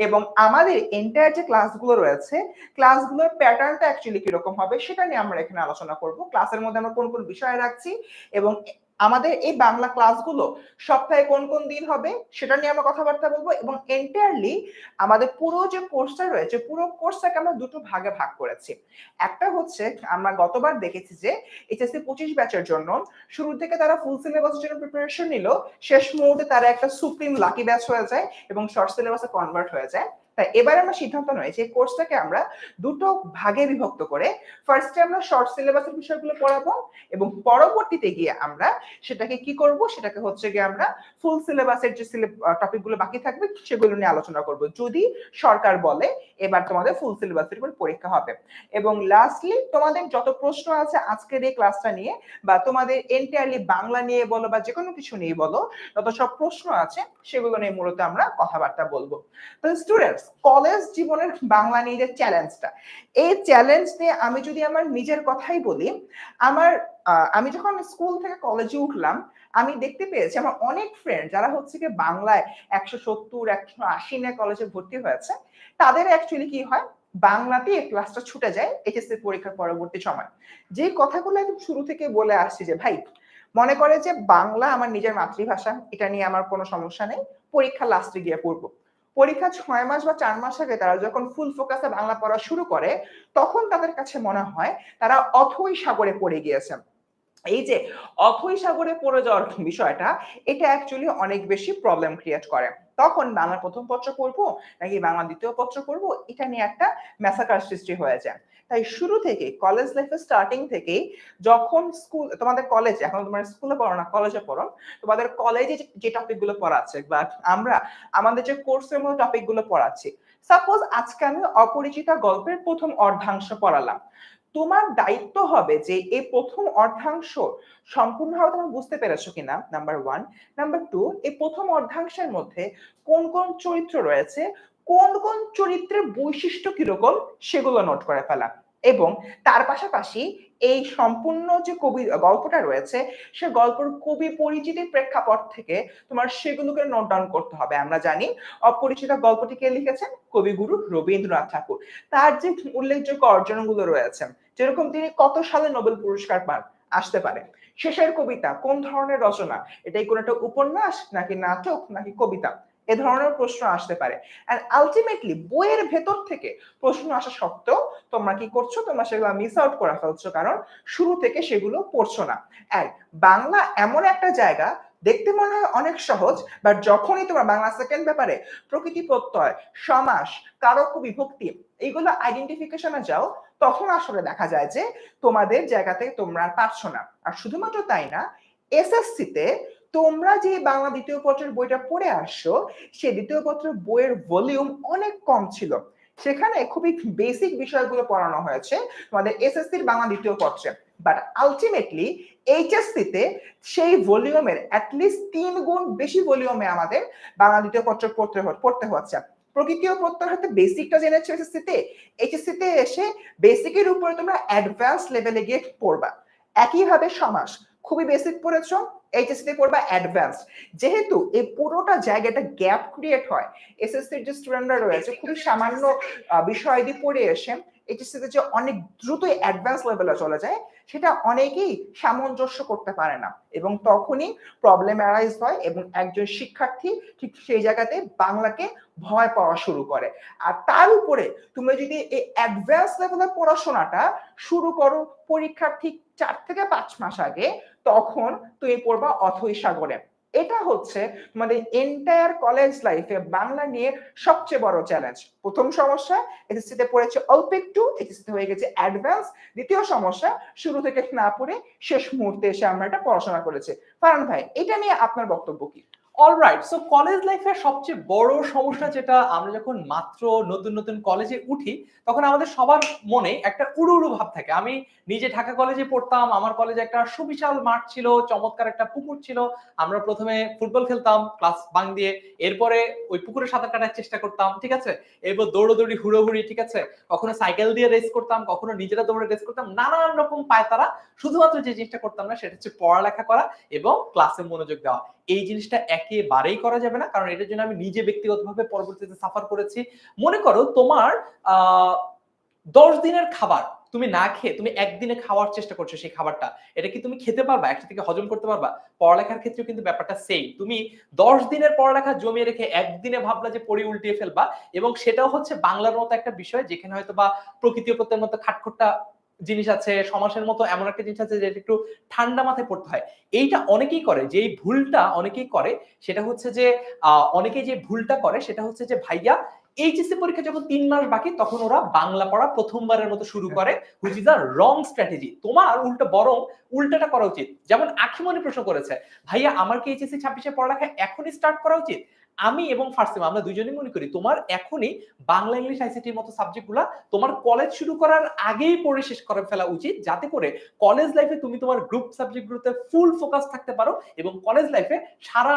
এবং আমাদের এন্টায়ার যে ক্লাসগুলো রয়েছে, ক্লাসগুলোর প্যাটার্নটা অ্যাকচুয়ালি কিরকম হবে সেটা নিয়ে আমরা এখানে আলোচনা করব। ক্লাসের মধ্যে আমরা কোন কোন বিষয় রাখছি এবং আমাদের এই বাংলা ক্লাসগুলো সপ্তাহে কোন কোন দিন হবে সেটা নিয়ে আমরা কথাবার্তা বলবো, এবং এন্টায়ারলি আমাদের পুরো যে কোর্সটা রয়েছে পুরো কোর্সটাকে আমরা দুটো ভাগে ভাগ করেছি। একটা হচ্ছে আমরা গতবার দেখেছি যে এইচএসসি 25 ব্যাচের জন্য শুরু থেকে তারা ফুল সিলেবাসের জন্য প্রিপারেশন নিল, শেষ মুহূর্তে তারা একটা সুপ্রিম লাকি ব্যাচ হয়ে যায় এবং শর্ট সিলেবাসে কনভার্ট হয়ে যায়। তাই এবার আমরা সিদ্ধান্ত নিয়েছি এই কোর্সটাকে আমরা দুটো ভাগে বিভক্ত করে ফার্স্টে আমরা শর্ট সিলেবাসের বিষয়গুলো পড়াবো এবং পরবর্তীতে গিয়ে আমরা সেটাকে কি করব, সেটাকে হচ্ছে গিয়ে আমরা ফুল সিলেবাসের যে টপিকগুলো বাকি থাকবে সেগুলো নিয়ে আলোচনা করব, যদি সরকার বলে এবার তোমাদের ফুল সিলেবাসের উপর পরীক্ষা হবে। এবং লাস্টলি তোমাদের যত প্রশ্ন আছে আজকের এই ক্লাসটা নিয়ে বা তোমাদের এন্টায়ারলি বাংলা নিয়ে বলো বা যে কোনো কিছু নিয়ে বলো, যত সব প্রশ্ন আছে সেগুলো নিয়ে মূলত আমরা কথাবার্তা বলবো। তো স্টুডেন্টস, কলেজ জীবনের বাংলা নিয়ে যে চ্যালেঞ্জটা, এই চ্যালেঞ্জ নিয়ে আমি যদি আমার নিজের কথাই বলি, আমি যখন স্কুল থেকে কলেজে উঠলাম আমি দেখতে পেয়েছি আমার অনেক ফ্রেন্ড যারা হচ্ছে কি বাংলায় 170 180 নিয়ে কলেজে ভর্তি হয়েছে, তাদের অ্যাকচুয়ালি কি হয়, বাংলাতে ক্লাসটা ছুটে যায় এইচএসসি পরীক্ষার পরবর্তী সময়। যে কথাগুলো একদম শুরু থেকে বলে আসছি যে ভাই মনে করে যে বাংলা আমার নিজের মাতৃভাষা, এটা নিয়ে আমার কোনো সমস্যা নেই, পরীক্ষা লাস্টে গিয়ে পড়বো। পরীক্ষা 6 মাস বা 4 মাস আগে তারা যখন ফুল ফোকাসে বাংলা পড়া শুরু করে তখন তাদের কাছে মনে হয় তারা অথৈ সাগরে পড়ে গিয়েছে। এই যে অথৈ সাগরে পড়ে যাওয়ার বিষয়টা, এটা অ্যাকচুয়ালি অনেক বেশি প্রবলেম ক্রিয়েট করে। তখন বাংলা প্রথম পত্র পড়বো নাকি বাংলা দ্বিতীয় পত্র পড়বো, এটা নিয়ে একটা ম্যাসাকার সৃষ্টি হয়ে যায়। তাই শুরু থেকে কলেজ লাইফের স্টার্টিং থেকেই যখন স্কুল তোমাদের কলেজ, এখন তোমরা স্কুলে পড়ো না কলেজে পড়ো, তোমাদের কলেজে যে টপিকগুলো পড়াচ্ছে বা আমরা আমাদের যে কোর্সের মধ্যে টপিকগুলো পড়াচ্ছি, সাপোজ আজকে আমি অপরিচিতা গল্পের প্রথম অর্ধাংশ পড়ালাম, তোমার দায়িত্ব হবে যে এই প্রথম অর্ধাংশ সম্পূর্ণভাবে তুমি বুঝতে পেরেছো কিনা, নাম্বার 1। নাম্বার 2, এই প্রথম অর্ধাংশের মধ্যে কোন কোন চরিত্র রয়েছে, কোন কোন চরিত্রের বৈশিষ্ট্য কিরকম সেগুলো নোট করে ফেলা, এবং তার পাশাপাশি এই সম্পূর্ণ যে কবি গল্পটা রয়েছে সে গল্পের কবি পরিচিতির প্রেক্ষাপট থেকে তোমার সেগুলোকে নোট ডাউন করতে হবে। আমরা জানি অপরিচিত গল্পটি কে লিখেছেন, কবিগুরু রবীন্দ্রনাথ ঠাকুর। তার যে উল্লেখযোগ্য অর্জনগুলো রয়েছে, যেরকম তিনি কত সালে নোবেল পুরস্কার পান আসতে পারে, শেষের কবিতা কোন ধরনের রচনা, এটাই কোন একটা উপন্যাস নাকি নাটক নাকি কবিতা, এ ধরনের প্রশ্ন আসতে পারে। এন্ড আলটিমেটলি বইয়ের ভেতর থেকে প্রশ্ন আসা সত্ত্বেও তোমরা কি করছো, তোমরা সেগুলো মিস আউট করে ফেলছো, কারণ শুরু থেকে সেগুলো পড়ছো না। এন্ড বাংলা এমন একটা জায়গা, দেখতে মনে হয় অনেক সহজ, বাট যখনই তোমরা বাংলা সেকেন্ড ব্যাপারে প্রকৃতি প্রত্যয়, সমাস, কারক বিভক্তি এইগুলো আইডেন্টিফিকেশনে যাও, তখন আসলে দেখা যায় যে তোমাদের জায়গাতে তোমরা পারছো না। আর শুধুমাত্র তাই না, এসএসসি তে তোমরা যে বাংলা দ্বিতীয় পত্রের বইটা পড়ে আসছো, সেই দ্বিতীয় পত্রের বইয়ের ভলিউম অনেক কম ছিল, সেখানে খুবই বেসিক বিষয়গুলো পড়ানো হয়েছে তোমাদের এসএসসির বাংলা দ্বিতীয় পত্রে, বাট আলটিমেটলি এইচএসসি তে সেই ভলিউমের অ্যাটলিস্ট 3 গুণ বেশি ভলিউমে আমাদের বাংলা দ্বিতীয় পত্র পড়তে হচ্ছে। প্রকৃতি ও প্রত্যয় হতে বেসিকটা জেনেছো এসএসসি তে, এইচএসসি তে এসে বেসিকের উপরে তোমরা অ্যাডভান্স লেভেলে গিয়ে পড়বা। একইভাবে সমাস খুবই বেসিক পড়েছো, এইচএসসি তে পড়বা অ্যাডভান্স। যেহেতু এই পুরোটা জায়গাটা গ্যাপ ক্রিয়েট হয়, এসএসসির যে স্টুডেন্টরা রয়েছে খুবই সামান্য বিষয় দিয়ে পড়ে এসে এইচএসসি তে যে অনেক দ্রুতই অ্যাডভান্স লেভেলে চলে যায়, সেটা অনেকেই সামঞ্জস্য করতে পারে না, এবং তখনই প্রবলেম অ্যারাইজ হয় এবং একজন শিক্ষার্থী ঠিক সেই জায়গাতে বাংলাকে ভয় পাওয়া শুরু করে। আর তার উপরে তুমি যদি এই অ্যাডভান্স লেভেলের পড়াশোনাটা শুরু করো পরীক্ষার ঠিক 4 থেকে 5 মাস আগে, তখন তুমি পড়বা অথৈ সাগরে। এটা হচ্ছে তোমাদের এন্টায়ার কলেজ লাইফে বাংলা নিয়ে সবচেয়ে বড় চ্যালেঞ্জ। প্রথম সমস্যা, এসএসসি তে পড়েছে অল্প একটু, এসএসসি তে হয়ে গেছে অ্যাডভান্স। দ্বিতীয় সমস্যা, শুরু থেকে না পড়ে শেষ মুহূর্তে এসে আমরা এটা পড়াশোনা করেছি। ফারহান ভাই, এটা নিয়ে আপনার বক্তব্য কি? অলরাইট, সো কলেজ লাইফের সবচেয়ে বড় সমস্যা যেটা, আমরা যখন মাত্র নতুন নতুন কলেজে উঠি তখন আমাদের সবার মনে একটা উড়ু উড়ু ভাব থাকে। আমি নিজে ঢাকা কলেজে পড়তাম, আমার কলেজে একটা সুবিশাল মাঠ ছিল, চমৎকার একটা পুকুর ছিল। আমরা প্রথমে ফুটবল খেলতাম ক্লাস বাঙ্ক দিয়ে, এরপরে ওই পুকুরে সাঁতার কাটার চেষ্টা করতাম, ঠিক আছে, এরপর দৌড়োদৌড়ি হুড়োহুড়ি, ঠিক আছে, কখনো সাইকেল দিয়ে রেস করতাম, কখনো নিজেরা দৌড়ে রেস করতাম, নানান রকম পায়তারা। শুধুমাত্র যে জিনিসটা করতাম না সেটা হচ্ছে পড়ালেখা করা এবং ক্লাসে মনোযোগ দেওয়া। এই জিনিসটা একেবারেই করা যাবে না, কারণ এটার জন্য আমি নিজে ব্যক্তিগতভাবে পরবর্তীতে সাফার করেছি। মনে করো তোমার 10 দিনের খাবার তুমি না খেয়ে তুমি একদিনে খাওয়ার চেষ্টা করছো সেই খাবারটা, এটা কি তুমি খেতে পারবা, একটা থেকে হজম করতে পারবা? পড়ালেখার ক্ষেত্রেও কিন্তু ব্যাপারটা সেম। তুমি 10 দিনের পড়ালেখা জমিয়ে রেখে একদিনে ভাবলা যে পড়ি উল্টিয়ে ফেলবা, এবং সেটাও হচ্ছে বাংলার মতো একটা বিষয় যেখানে হয়তো বা প্রকৃতি প্রত্যয়ের মতো খাটখোট্টা জিনিস আছে, সমাসের মতো এমন একটা জিনিস আছে যেটা একটু ঠান্ডা মাথায় পড়তে হয়। এইটা অনেকেই করে, যেই ভুলটা অনেকেই করে সেটা হচ্ছে যে অনেকেই যে ভুলটা করে সেটা হচ্ছে যে ভাইয়া এইচএসসি পরীক্ষা যখন 3 মাস বাকি তখন ওরা বাংলা পড়া প্রথমবারের মতো শুরু করে, which is a wrong strategy. তোমার উল্টো বরং উল্টাটা করা উচিত। যেমন আখিমনি প্রশ্ন করেছে, ভাইয়া আমার কি এইচএসসি 26-এর পড়ালেখা এখনই স্টার্ট করা উচিত? আমি এবং ফার্সিমা আমরা দুইজনই মনে করি তোমার এখনই বাংলা ইংলিশ আইসিটির মতো সাবজেক্টগুলা তোমার কলেজ শুরু করার আগেই পড়ে শেষ করে ফেলা উচিত, যাতে করে কলেজ লাইফে তুমি তোমার গ্রুপ সাবজেক্টগুলোতে ফুল ফোকাস থাকতে পারো, এবং কলেজ লাইফে সারা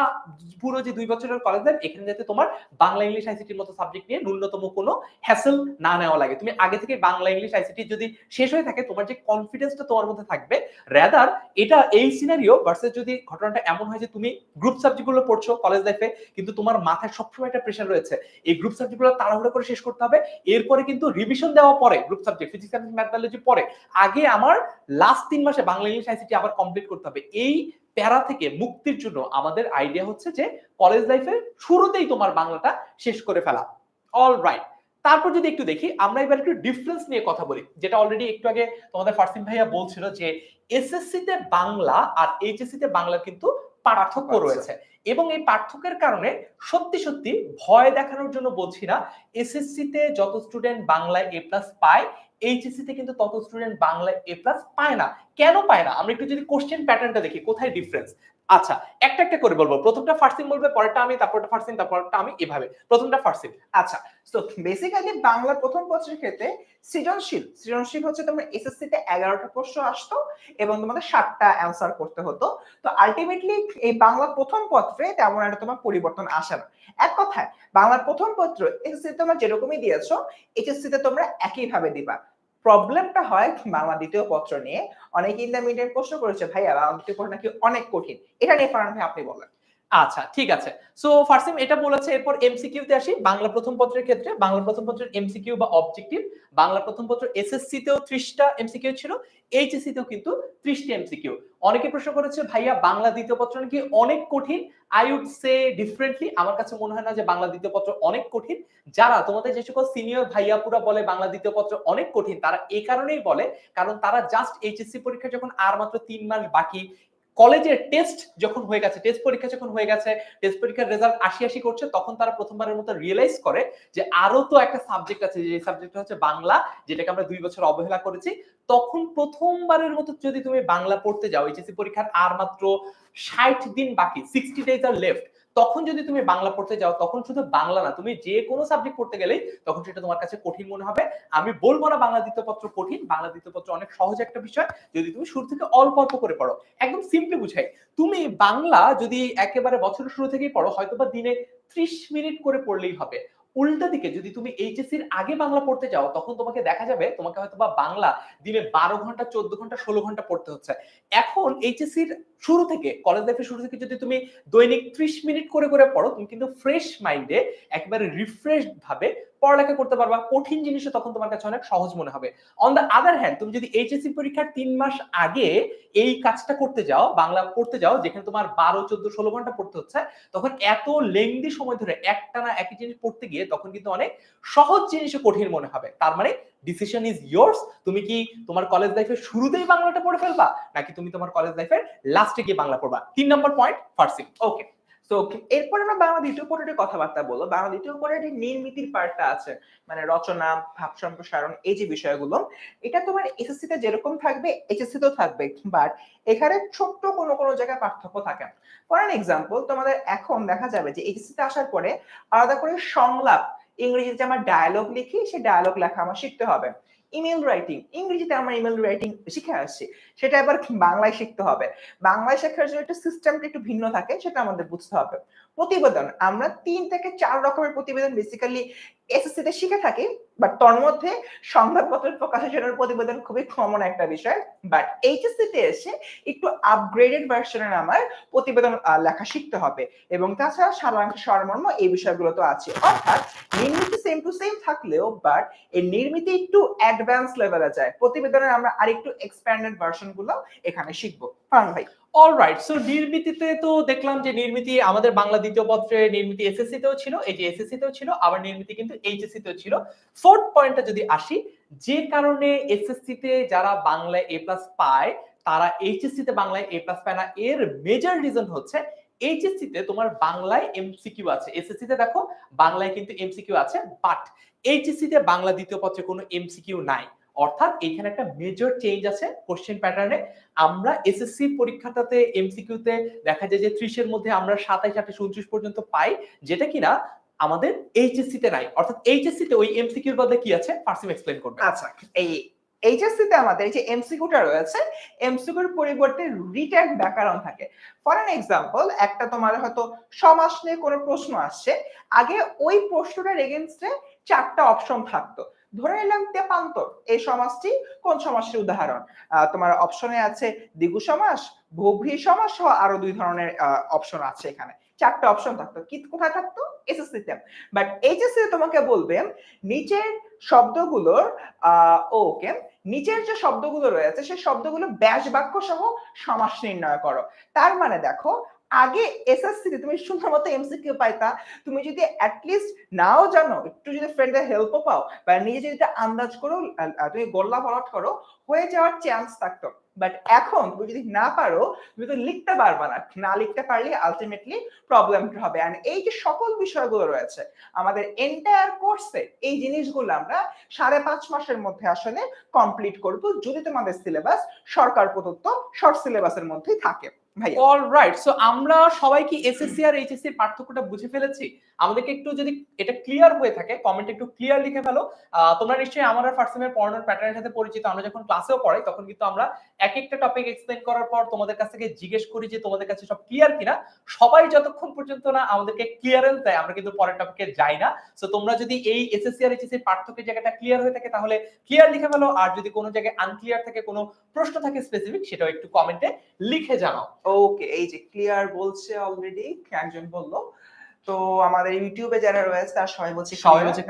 পুরো যে 2 বছরের কলেজ লাইফ এখানে যাতে তোমার বাংলা ইংলিশ আইসিটির মতো সাবজেক্ট নিয়ে ন্যূনতম কোনো হ্যাসেল না নেওয়া লাগে। তুমি আগে থেকে বাংলা ইংলিশ আইসিটি যদি শেষ হয়ে থাকে তোমার যে কনফিডেন্সটা তোমার মধ্যে থাকবে, রাদার এটা এই সিনারিও ভার্সেস যদি ঘটনাটা এমন হয় যে তুমি গ্রুপ সাবজেক্টগুলো পড়ছো কলেজ লাইফে কিন্তু তোমার মাথায় সবসময় একটা প্রেশার রয়েছে এই গ্রুপ সাবজেক্টগুলো তাড়াহুড়ো করে শেষ করতে হবে, এরপরে কিন্তু রিভিশন দেওয়া পরে group subject physics chemistry math biology পরে, আগে আমার লাস্ট 3 মাসে বাংলা ইংলিশ আইসিটি আবার কমপ্লিট করতে হবে। এই প্যারা থেকে মুক্তির জন্য আমাদের আইডিয়া হচ্ছে যে কলেজ লাইফে শুরুতেই তোমার বাংলাটা শেষ করে ফেলা। অল রাইট, তারপর যদি একটু দেখি আমরা এবার একটু ডিফারেন্স নিয়ে কথা বলি, যেটা অলরেডি একটু আগে তোমাদের ফার্সিম ভাইয়া বলছিল যে এসএসসি তে বাংলা আর এইচএসসি তে বাংলা কিন্তু পার্থক্য রয়েছে, এবং এই পার্থক্যের কারণে সত্যি সত্যি ভয় দেখানোর জন্য বলছি না, এসএসসি তে যত স্টুডেন্ট বাংলায় এ প্লাস পায় এইচএসসি তে কিন্তু তত স্টুডেন্ট বাংলায় এ প্লাস পায় না। কেন পায় না আমরা একটু যদি কোশ্চেন প্যাটার্নটা দেখি কোথায় ডিফারেন্স। আচ্ছা একটা একটা করে বলবো, প্রথমটা ফার্সিং বলবে, পরেরটা আমি, তারপরটা ফার্সিং, তারপরটা আমি, এভাবে। প্রথমটা ফার্সিং। আচ্ছা, তো বেসিক্যালি বাংলার প্রথম পত্রের ক্ষেত্রে সৃজনশীল হচ্ছে তোমার এসএসসি তে 11টা প্রশ্ন আসতো এবং তোমাদের 7টা অ্যানসার করতে হতো। তো আলটিমেটলি এই বাংলা প্রথম পত্রে তেমন একটা তোমার পরিবর্তন আসে না। এক কথায় বাংলার প্রথম পত্র এসএসসি তে তোমরা যেরকমই দিয়েছো এইচএসসি তে তোমরা একই ভাবে দিবা। প্রবলেমটা হয় বাংলা দ্বিতীয় পত্র নিয়ে। অনেকে ইন্টারমিডিয়েট প্রশ্ন করেছে ভাইয়া বাংলা দ্বিতীয় পত্র নাকি অনেক কঠিন, এটা নিয়ে ফারহান ভাই আপনি বলেন। আচ্ছা ঠিক আছে, সো ফার্সিম এটা বলেছে। এরপর এমসিকিউ তে আসি। বাংলা প্রথম পত্রের ক্ষেত্রে বাংলা প্রথম পত্রের এমসিকিউ বা অবজেক্টিভ, বাংলা প্রথম পত্র এসএসসি তেও 30টা এমসিকিউ ছিল, এইচএসসি তেও কিন্তু 30টা এমসিকিউ। অনেকে প্রশ্ন করেছে ভাইয়া বাংলা দ্বিতীয় পত্র নাকি অনেক কঠিন। আই উড সে ডিফারেন্টলি, আমার কাছে মনে হয় না যে বাংলা দ্বিতীয় পত্র অনেক কঠিন। যারা তোমাদের যে সকল সিনিয়র ভাইয়াপুরা বলে বাংলা দ্বিতীয় পত্র অনেক কঠিন, তারা এই কারণেই বলে কারণ তারা জাস্ট এইচএসসি পরীক্ষা যখন আর মাত্র 3 মাস বাকি, কলেজের টেস্ট যখন হয়ে গেছে, টেস্ট পরীক্ষা যখন হয়ে গেছে, টেস্ট পরীক্ষার রেজাল্ট ৮০ করছে, তখন তারা প্রথমবারের মতো রিয়েলাইজ করে যে আরো তো একটা সাবজেক্ট আছে, যে সাবজেক্টটা হচ্ছে বাংলা, যেটাকে আমরা 2 বছর অবহেলা করেছি। তখন প্রথমবারের মতো যদি তুমি বাংলা পড়তে যাও, এইচএসসি পরীক্ষার আর মাত্র ৬০ দিন বাকি, 60 ডেজ আর লেফট, তখন যদি তুমি বাংলা পড়তে যাও, তখন শুধু বাংলা না, তুমি যে কোনো সাবজেক্ট পড়তে গেলেই তখন সেটা তোমার কাছে কঠিন মনে হবে। আমি বলবো না বাংলা দ্বিতীয় পত্র কঠিন, বাংলা দ্বিতীয় পত্র অনেক সহজ একটা বিষয় যদি তুমি শুরু থেকে অল্প অল্প করে পড়ো। একদম সিম্পলি বুঝাই, তুমি বাংলা যদি একেবারে বছরের শুরু থেকেই পড়ো, হয়তোবা দিনে 30 মিনিট করে পড়লেই হবে। উল্টা দিকে যদি তুমি এইচএসসির আগে বাংলা পড়তে যাও, তখন তোমাকে দেখা যাবে তোমাকে হয়তোবা বাংলা দিনে 12 ঘন্টা, 14 ঘন্টা, 16 ঘন্টা পড়তে হচ্ছে। এখন এইচএসসির শুরু থেকে, কলেজ লাইফের শুরু থেকে যদি তুমি দৈনিক 30 মিনিট করে করে পড়ো, তুমি কিন্তু ফ্রেশ মাইন্ডে একেবারে রিফ্রেশড ভাবে পড়ালেখা করতে পারবা। কঠিন জিনিসও তখন তোমার কাছে অনেক সহজ মনে হবে। অন দ্য আদার হ্যান্ড, তুমি যদি এইচএসসি পরীক্ষার 3 মাস আগে এই কাজটা করতে যাও, বাংলা পড়তে যাও, যেখানে তোমার 12, 14, 16 ঘন্টা পড়তে হচ্ছে, তখন এত লেংদি সময় ধরে একটানা একই জিনিস পড়তে গিয়ে তখন কিন্তু অনেক সহজ জিনিসও কঠিন মনে হবে। তার মানে ডিসিশন ইজ ইয়োর্স। তুমি কি তোমার কলেজ লাইফের শুরুতেই বাংলাটা পড়ে ফেলবা, নাকি তুমি তোমার কলেজ লাইফের লাস্টে গিয়ে বাংলা পড়বা? 3 নম্বর পয়েন্ট ফার্সিং। ওকে, তো এরপর আমরা বাংলা দ্বিতীয় পত্রের কথাবার্তা বলবো। বাংলা দ্বিতীয় পত্রের নির্মিতির পার্টটা আছে, মানে রচনা, ভাব সম্প্রসারণ, এই যে বিষয়গুলো, এটা তোমার এসএসসি তে যেরকম থাকবে এইচএসসি তেও থাকবে, বাট এখানে ছোট্ট কোনো জায়গায় পার্থক্য থাকে। ফর অ্যান এক্সাম্পল, তোমাদের এখন দেখা যাবে যে এইচএসসি তে আসার পরে আলাদা করে সংলাপ, ইংরেজিতে আমরা ডায়ালগ লিখি, সেই ডায়ালগ লেখা আমার শিখতে হবে। ইমেল রাইটিং, ইংরেজিতে আমরা ইমেল রাইটিং শিখে আসছি, সেটা এবার বাংলায় শিখতে হবে। বাংলায় শেখার জন্য একটা সিস্টেমটা একটু ভিন্ন থাকে, সেটা আমাদের বুঝতে হবে। প্রতিবেদন আমরা ৩ থেকে ৪ রকমের প্রতিবেদন বেসিক্যালি এসএসসি তে শিখে থাকি, বাট তার মধ্যে সংবাদপত্র প্রকাশনের প্রতিবেদন খুবই কমন একটা বিষয়। বাট এইচএসসি তে এসে একটু আপগ্রেডেড ভার্সনের আমার প্রতিবেদন লেখা শিখতে হবে, এবং তাছাড়া সারাংশ সারমর্ম এই বিষয়গুলো তো আছে। অর্থাৎ নির্মিতি সেম টু সেম থাকলেও বাট এই নির্মিতি একটু অ্যাডভান্স লেভেলে যায়, প্রতিবেদনের আমরা আরেকটু এক্সপ্যান্ডেড ভার্সন গুলো এখানে শিখবো। ফারহান ভাই, অলরাইট, সো নির্মিতিতে তো দেখলাম যে নির্মিতি আমাদের বাংলা দ্বিতীয় পত্রে নির্মিতি এসএসসি তেও ছিল, এই যে এসএসসি তেও ছিল, আবার নির্মিতি কিন্তু এইচএসসি তেও ছিল। ফোর্থ পয়েন্টটা যদি আসি, যে কারণে এসএসসি তে যারা বাংলায় এ প্লাস পায় তারা এইচএসসি তে বাংলায় এ প্লাস পায় না, এর মেজর রিজন হচ্ছে এইচএসসি তে তোমার বাংলায় এমসিকিউ আছে, এসএসসি তে দেখো বাংলায় কিন্তু এমসিকিউ আছে, বাট এইচএসসি তে বাংলা দ্বিতীয় পত্রে কোনো এমসিকিউ নাই। অর্থাৎ এখানে একটা মেজর চেঞ্জ আছে কোশ্চেন প্যাটার্নে। আমরা এসএসসি পরীক্ষাটাতে এমসিকিউ তে দেখা যায় যে 30 এর মধ্যে আমরা 27, 28, 29 পর্যন্ত পাই, যেটা কিনা আমাদের এইচএসসি তে নাই। অর্থাৎ এইচএসসি তে ওই এমসিকিউর বদলে কি আছে ফার্সিম এক্সপ্লেইন করবে। আচ্ছা, এই এইচএসসি তে আমাদের এই যে এমসিকিউটা রয়েছে, এমসিকিউর পরিবর্তে রিটেন ব্যাকরণ থাকে। ফর এন এক্সাম্পল, একটা তোমার হয়তো সমাস নিয়ে কোনো প্রশ্ন আসছে, আগে ওই প্রশ্নটার এগেইনস্টে 4টা অপশন থাকতো। ধরে নিলাম তেপান্তর, এই সমাসটি কোন সমাসের উদাহরণ? তোমার অপশনে আছে দ্বিগু সমাস, বহুব্রীহি সমাস সহ আরো 2 ধরনের অপশন আছে। এখানে 4টা অপশন থাকতো, কি কোথায় থাকতো? এসএসসি তে। বাট এইচএসসি তোমাকে বলবে নিচের শব্দগুলোর ওকে, নিচের যে শব্দগুলো রয়েছে সেই শব্দগুলো ব্যাস বাক্য সহ সমাস নির্ণয় করো। তার মানে দেখো, আগে এসএসসি তে তুমি সুন্দর মতো এমসিকিউ পাইতা, তুমি যদি অ্যাটলিস্ট নাও জানো, একটু যদি ফ্রেন্ডের হেল্পও পাও বা নিজে যদি এটা আন্দাজ করো, তুমি গোল্লা ফলট করো, হয়ে যাওয়ার চান্স থাকতো। বাট এখন তুমি যদি না পারো, তুমি তো লিখতে পারবা না, না লিখতে পারলে আলটিমেটলি প্রবলেম হবে। আর এই যে সকল বিষয়গুলো রয়েছে আমাদের এন্টায়ার কোর্সে, এই জিনিসগুলো আমরা 5.5 মাসের মধ্যে আসলে কমপ্লিট করব, যদি তোমাদের সিলেবাস সরকার প্রদত্ত শর্ট সিলেবাসের মধ্যেই থাকে। ভাইয়া, অলরাইট, সো আমরা সবাই কি এসএসসি আর এইচএসসি এর পার্থক্যটা বুঝে ফেলেছি? আমাদেরকে একটু যদি এটা ক্লিয়ার হয়ে থাকে কমেন্টে একটু ক্লিয়ার লিখে ফেলো। তোমরা নিশ্চয়ই আমার আর ফার্স্ট পড়ানোর প্যাটার্নের সাথে পরিচিত। আমরা যখন ক্লাসেও পড়াই তখন কিন্তু আমরা এক একটা টপিক এক্সপ্লেইন করার পর তোমাদের কাছ থেকে জিজ্ঞেস করি যে তোমাদের কাছে সব ক্লিয়ার কিনা। সবাই যতক্ষণ পর্যন্ত না আমাদেরকে ক্লিয়ারেন্স দেয় আমরা কিন্তু পরের টপিকে যাই না। সো তোমরা যদি এই এসএসসি আর এইচএসসি এর পার্থক্যের জায়গাটা ক্লিয়ার হয়ে থাকে তাহলে ক্লিয়ার লিখে ফেলো, আর যদি কোনো জায়গায় আনক্লিয়ার থাকে, কোনো প্রশ্ন থাকে স্পেসিফিক, সেটাও একটু কমেন্টে লিখে জানাও। ওকে, এই যে ক্লিয়ার বলছে অলরেডি একজন বললো, তো আমাদের ইউটিউবে যারা রয়েছে তারা সবাই বলছে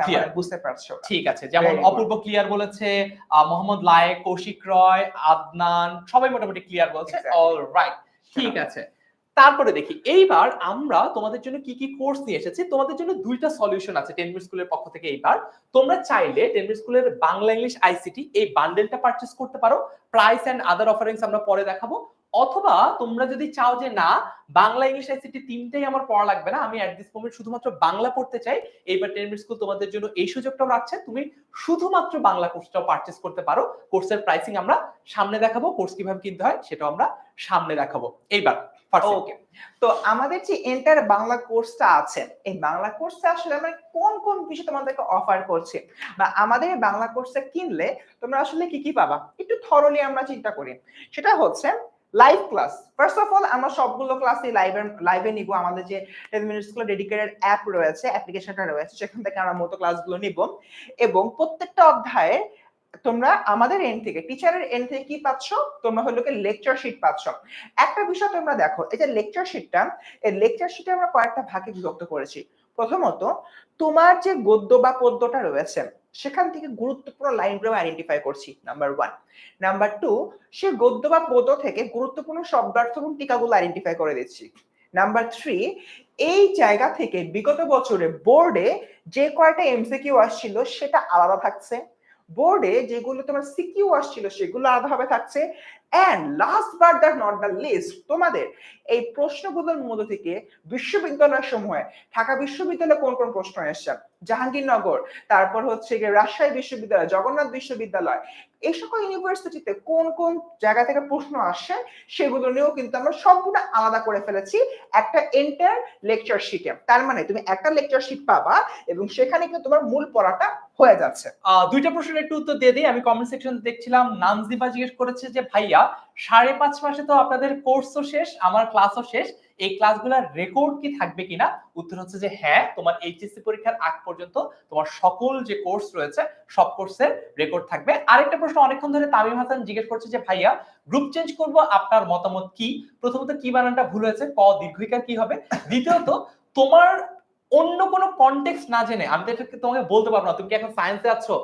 ক্লিয়ার, বুঝতে পারছো? ঠিক আছে, যেমন অপূর্ব ক্লিয়ার বলেছে, মোহাম্মদ লায়েক, কৌশিক রয়, আদনান সবাই মোটামুটি ক্লিয়ার বলছে। অলরাইট, ঠিক আছে। তারপরে দেখি এইবার আমরা তোমাদের জন্য কি কি কোর্স নিয়ে এসেছি। তোমাদের জন্য 2টা সলিউশন আছে 10 মিনিট স্কুলের পক্ষ থেকে। এইবার তোমরা চাইলে 10 মিনিট স্কুলের বাংলা ইংলিশ আইসিটি এই বান্ডেলটা পারচেজ করতে পারো। প্রাইস এন্ড আদার অফারিংস আমরা পরে দেখাবো। অথবা তোমরা যদি চাও যে না, বাংলা ইংলিশ আইসিটি তিনটেই আমার পড়া লাগবে না, আমি এট দিস মোমেন্ট শুধুমাত্র বাংলা পড়তে চাই, এইবার 10 মিনিট স্কুল তোমাদের জন্য এই সুযোগটাও রাখছে। তুমি শুধুমাত্র বাংলা কোর্সটাও পারচেজ করতে পারো। কোর্সের প্রাইসিং আমরা সামনে দেখাবো, কোর্স কিভাবে কিনতে হয় সেটাও আমরা সামনে দেখাবো। এইবার ওকে, তো আমাদের যে এন্টার বাংলা কোর্সটা আছে, এই বাংলা কোর্সটা আসলে আমরা কোন কোন বিষয় তোমাদেরকে অফার করছি, বা আমাদের বাংলা কোর্সটা কিনলে তোমরা আসলে কি কি পাবা, একটু থরলি আমরা চিন্তা করি। সেটা হচ্ছে live class. First of all আমরা সবগুলো ক্লাসই লাইভে নিব। আমাদের যে 10 মিনিট স্কুল ডেডিকেটেড অ্যাপ রয়েছে, অ্যাপ্লিকেশনটা রয়েছে, সেখান থেকে আমরা মতো ক্লাসগুলো নিব, এবং প্রত্যেকটা অধ্যায়ে তোমরা আমাদের এন্ড থেকে, টিচারের এন্ড থেকে কি পাচ্ছ, তোমরা হলো কি লেকচার শিট পাচ্ছ। একটা বিষয় তোমরা দেখো, এই যে লেকচার শিটটা, এই লেকচার শিটে আমরা কয়েকটা ভাগে বিভক্ত করেছি। প্রথমত, তোমার যে গদ্য বা পদ্যটা রয়েছে সেখান থেকে গুরুত্বপূর্ণ লাইনগুলো আইডেন্টিফাই করছি, নাম্বার 1। নাম্বার 2, সে গদ্য বা পদ্য থেকে গুরুত্বপূর্ণ শব্দার্থ এবং টিকাগুলো আইডেন্টিফাই করে দিচ্ছি। নাম্বার 3, এই জায়গা থেকে বিগত বছরে বোর্ডে যে কয়টা এমসিকিউ আসছিল সেটা আলাদা থাকছে, বোর্ডে যেগুলো তোমার সিকিউ আসছিল সেগুলো আলাদাভাবে থাকছে। And last but that not the least, তোমাদের এই প্রশ্নগুলোর মধ্যে থেকে বিশ্ববিদ্যালয় সমূহে, ঢাকা বিশ্ববিদ্যালয়ে কোন কোন প্রশ্ন এসছে, জাহাঙ্গীরনগর, তারপর হচ্ছে গিয়ে রাজশাহী বিশ্ববিদ্যালয়, জগন্নাথ বিশ্ববিদ্যালয়, এই সকল ইউনিভার্সিটিতে কোন কোন জায়গা থেকে প্রশ্ন আসছে সেগুলো নিয়েও কিন্তু আমরা সবগুলো আলাদা করে ফেলেছি একটা এন্টার লেকচার শিটে। তার মানে তুমি একটা লেকচার শিট পাবা এবং সেখানে কিন্তু তোমার মূল পড়াটা হয়ে যাচ্ছে। 2টা প্রশ্নের একটু উত্তর দিয়ে দিই। আমি কমেন্ট সেকশন দেখছিলাম, নানজিবা জিজ্ঞেস করেছে যে ভাইয়া 5.5 মাসে তো আপনাদের কোর্সও শেষ, আমার ক্লাসও শেষ, এই ক্লাসগুলোর রেকর্ড কি থাকবে কিনা? উত্তর হচ্ছে যে হ্যাঁ, তোমার এইচএসসি পরীক্ষার আগ পর্যন্ত তোমার সকল যে কোর্স রয়েছে সব কোর্সের রেকর্ড থাকবে। আরেকটা প্রশ্ন অনেকক্ষণ ধরে তামিম হাসান জিজ্ঞেস করছে যে ভাইয়া গ্রুপ চেঞ্জ করব, আপনার মতামত কি? প্রথমত কি বানানটা ভুল হয়েছে, ক দীর্ঘিকার কি হবে? দ্বিতীয়ত তোমার অন্য কোনো কনটেক্সট না জেনে আমি তো এটা তোমাকে বলতে পারবো না তুমি কি এখন সায়েন্সে আছো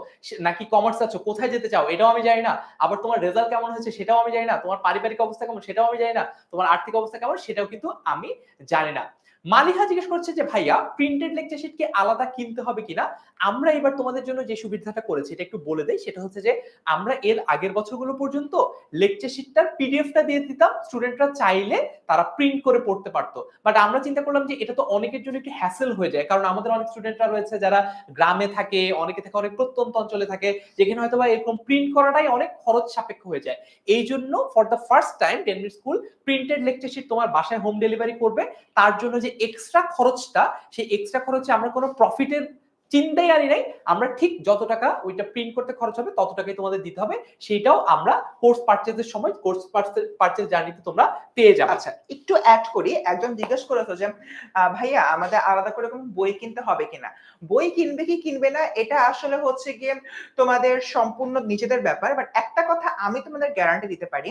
নাকি কমার্সে আছো, কোথায় যেতে চাও এটাও আমি জানি না, আবার তোমার রেজাল্ট কেমন হয়েছে সেটাও আমি জানি না, তোমার পারিবারিক অবস্থা কেমন সেটাও আমি জানি না, তোমার আর্থিক অবস্থা কেমন সেটাও কিন্তু আমি জানি না। মালিহা জিজ্ঞেস করছে যে ভাইয়া প্রিন্টেড লেকচার শিট কি আলাদা কিনতে হবে কিনা? আমরা এবার তোমাদের জন্য যে সুবিধাটা করেছি এটা একটু বলে দেই, সেটা হচ্ছে যে আমরা এর আগের বছরগুলো পর্যন্ত লেকচার শিটটার পিডিএফটা দিয়ে দিতাম, স্টুডেন্টরা চাইলে তারা প্রিন্ট করে পড়তে পারতো। বাট আমরা চিন্তা করলাম যে এটা তো অনেকের জন্য একটু হ্যাসেল হয়ে যায়, কারণ আমাদের অনেক স্টুডেন্টরা রয়েছে যারা গ্রামে থাকে, অনেকে থাকে অনেক প্রত্যন্ত অঞ্চলে থাকে, যেখানে হয়তো বা এরকম প্রিন্ট করাটাই অনেক খরচ সাপেক্ষ হয়ে যায়। এই জন্য for the first time ডেনমির school printed lecture sheet তোমার বাসায় হোম ডেলিভারি করবে। তার জন্য যে এক্সট্রা খরচটা, সেই এক্সট্রা খরচে আমরা কোনো প্রফিটের চিন্তাই আনি নাই, আমরা ঠিক যত টাকা ওইটা প্রিন্ট করতে খরচ হবে তত টাকাই তোমাদের দিতে হবে, সেটাও আমরা কোর্স পারচেজের সময় কোর্স পারচেজ জার্নিতে তোমরা পেয়ে যাবে। আচ্ছা একটু অ্যাড করি, একজন জিজ্ঞেস করেছে যে ভাইয়া আমাদের আলাদা করে কোনো বই কিনতে হবে কিনা? বই কিনবে কি কিনবে না এটা আসলে হচ্ছে গিয়ে তোমাদের সম্পূর্ণ নিজেদের ব্যাপার, বাট একটা কথা আমি তোমাদের গ্যারান্টি দিতে পারি,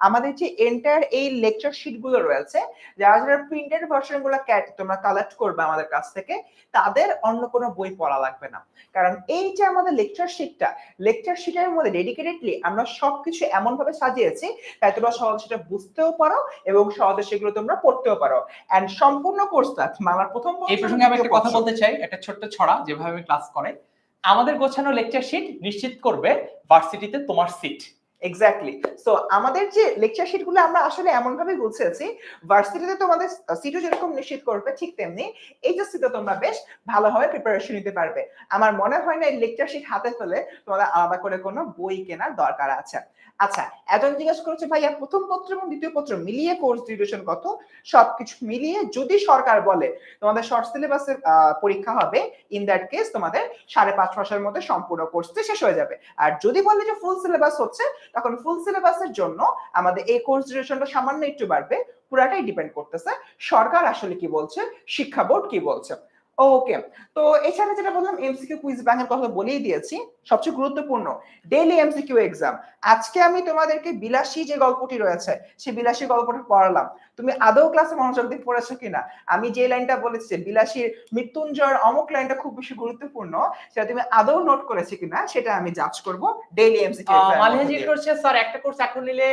আমাদের যে এন্টায়ার এই লেকচার শিট গুলো রয়েছে, যারা যারা প্রিন্টেড ভার্সন গুলো তোমরা কালেক্ট করবে আমাদের কাছ থেকে, তাদের অন্য কোনো বই পড়া লাগবে না। কারণ এই যে আমাদের লেকচার শিটের মধ্যে ডেডিকেটেডলি আমরা সবকিছু এমন ভাবে সাজিয়েছি তাই তোমরা সহজে সেটা বুঝতেও পারো এবং সহজে সেগুলো তোমরা পড়তেও পারো। এন্ড সম্পূর্ণ কোর্সটা আমার প্রথম এই প্রসঙ্গে আমি একটা কথা বলতে চাই, একটা ছোট্ট ছড়া যেভাবে আমি ক্লাস করাই, আমাদের গোছানো লেকচার শিট নিশ্চিত করবে ভার্সিটিতে তোমার সিট। এক্স্যাক্টলি। সো আমাদের যে লেকচার শিট গুলো আমরা আসলে এমন ভাবে গুছিয়েছি, ভার্সিটিতে তোমাদের সিটও যেরকম নিশ্চিত করবে ঠিক তেমনি এইচএসসিতে তোমরা বেশ ভালোভাবে প্রিপারেশন নিতে পারবে। আমার মনে হয় না এই লেকচার শিট হাতে পেলে তোমাদের আলাদা করে কোনো বই কেনার দরকার আছে। আচ্ছা একজন জিজ্ঞাসা করেছে ভাইয়া প্রথম পত্র এবং দ্বিতীয় পত্র মিলিয়ে কোর্স ডিউরেশন কত? সবকিছু মিলিয়ে যদি সরকার বলে তোমাদের শর্ট সিলেবাসের পরীক্ষা হবে, ইন দ্যাট কেস তোমাদের 5.5 মাসের মধ্যে সম্পূর্ণ কোর্সটি শেষ হয়ে যাবে। আর যদি বলে যে ফুল সিলেবাস হচ্ছে, তখন ফুল সিলেবাসের জন্য আমাদের এই কোর্স ডিউরেশনটা সামান্য একটু বাড়বে। পুরাটাই ডিপেন্ড করতেছে সরকার আসলে কি বলছে, শিক্ষা বোর্ড কি বলছে। ওকে, তো এছাড়া যেটা বললাম এমসিকিউ কুইজ ব্যাংকের কথা বলেই দিয়েছি। সবচেয়ে গুরুত্বপূর্ণ ডেইলি এমসিকিউ এক্সাম। আজকে আমি তোমাদেরকে বিলাসী যে গল্পটি রয়েছে সেই বিলাসী গল্পটা পড়ালাম, তুমি আদৌ ক্লাসে মনোযোগ দিয়ে পড়েছো কিনা? আমি যে লাইনটা বলেছি বিলাসীর মৃত্যুঞ্জয়ের অমুক লাইনটা খুব বেশি গুরুত্বপূর্ণ, সেটা তুমি আদৌ নোট করেছো কিনা সেটা আমি জাজ করব ডেইলি এমসিকিউ এক্সাম। মালিহা জিজ্ঞেস করছে স্যার একটা কোর্স এখন নিলে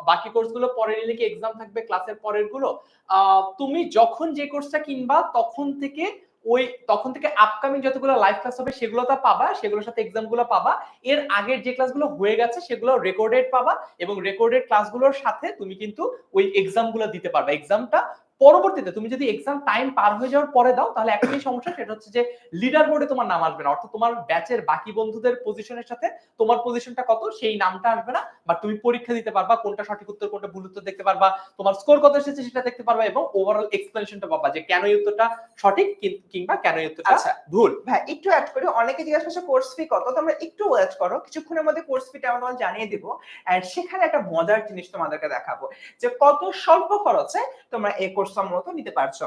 বাকি কোর্সগুলো পরে নিলে কি এক্সাম থাকবে ক্লাসের পরের গুলো? তুমি যখন যে কোর্সটা কিনবা তখন থেকে আপকামিং যতগুলো লাইভ ক্লাস হবে সেগুলো তো পাবা, সেগুলোর সাথে এক্সাম গুলো পাবা, এর আগের যে ক্লাসগুলো হয়ে গেছে সেগুলো রেকর্ডেড পাবা, এবং রেকর্ডেড ক্লাসগুলোর সাথে তুমি কিন্তু ওই এক্সাম গুলো দিতে পারবে। এক্সামটা পরবর্তীতে তুমি যদি এক্সাম টাইম পার হয়ে যাওয়ার পরে দাও তাহলে একটাই সমস্যা, সেটা হচ্ছে যে লিডার বোর্ডে তোমার নাম আসবে না, অর্থাৎ তোমার ব্যাচের বাকি বন্ধুদের পজিশনের সাথে তোমার পজিশনটা কত সেই নামটা আসবে না, বা তুমি পরীক্ষা দিতে পারবা, কোনটা সঠিক উত্তর কোনটা ভুল উত্তর দেখতে পারবা, তোমার স্কোর কত এসেছে সেটা দেখতে পারবা, এবং ওভারঅল এক্সপ্লেনেশনটা পাবা যে কেন এই উত্তরটা সঠিক কিংবা কেন এই উত্তরটা ভুল। ভাই একটু অ্যাড করি, অনেকে জিজ্ঞাসা করছে কোর্স ফি কত, তোমরা একটু ওয়েট করো, কিছুক্ষণের মধ্যে কোর্স ফিটা আমরা তোমাদের জানিয়ে দিব। এন্ড সেখানে একটা মজার জিনিস তোমাদেরকে দেখাবো যে কত স্বল্প খরচে তোমরা এই কোর্স সম্ভবত নিতে পারছো।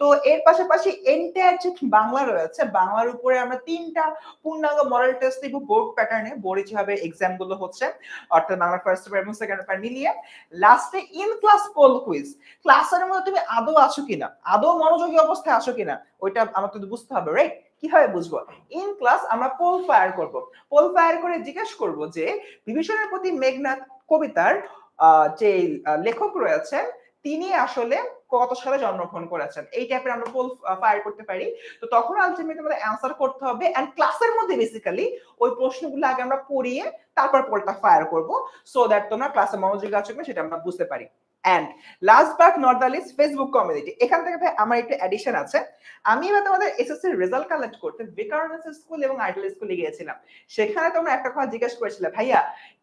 তো এর পাশাপাশি এন্টায়ার যে বাংলা রয়েছে, বাংলার উপরে আমরা 3টা পূর্ণাঙ্গ মডেল টেস্ট দিব বোর্ড প্যাটার্নে, বোর্ডে যেভাবে এক্সাম গুলো হচ্ছে, অর্থাৎ বাংলা ফার্স্ট পেপার এবং সেকেন্ড পেপার মিলিয়ে। লাস্টে ইন ক্লাস পোল কুইজ, ক্লাসের মধ্যে তুমি আদৌ আছো কিনা, আদৌ মনোযোগী অবস্থায় আছো কিনা ওইটা আমাকে তো বুঝতে হবে, রাইট? কিভাবে বুঝবো? ইন ক্লাস আমরা পোল ফায়ার করব, পোল ফায়ার করে জিজ্ঞেস করব যে বিভীষণের প্রতি মেঘনাদ কবিতার যে লেখক রয়েছেন তিনি আসলে কত সালে জন্মগ্রহণ করেছেন, এই টাইপের আমরা পোল ফায়ার করতে পারি। তো তখন আলটিমেটলি আমাদের অ্যানসার করতে হবে, এন্ড ক্লাসের মধ্যে বেসিক্যালি ওই প্রশ্নগুলো আগে আমরা পড়িয়ে তারপর পোলটা ফায়ার করব, সো দ্যাট তোমরা ক্লাসে মনোযোগী আছো কিনা সেটা আমরা বুঝতে পারি। And last but not the least, Facebook community. এখান থেকে ভাই আমার একটু এডিশন আছে। আমি এবার তোমাদের এসএসসি রেজাল্ট কালেক্ট করতে বিকারণেস স্কুল এবং আইডল স্কুলে গিয়েছিলাম। সেখানে তোমরা একটা কথা জিজ্ঞেস করেছিলে, ভাইয়া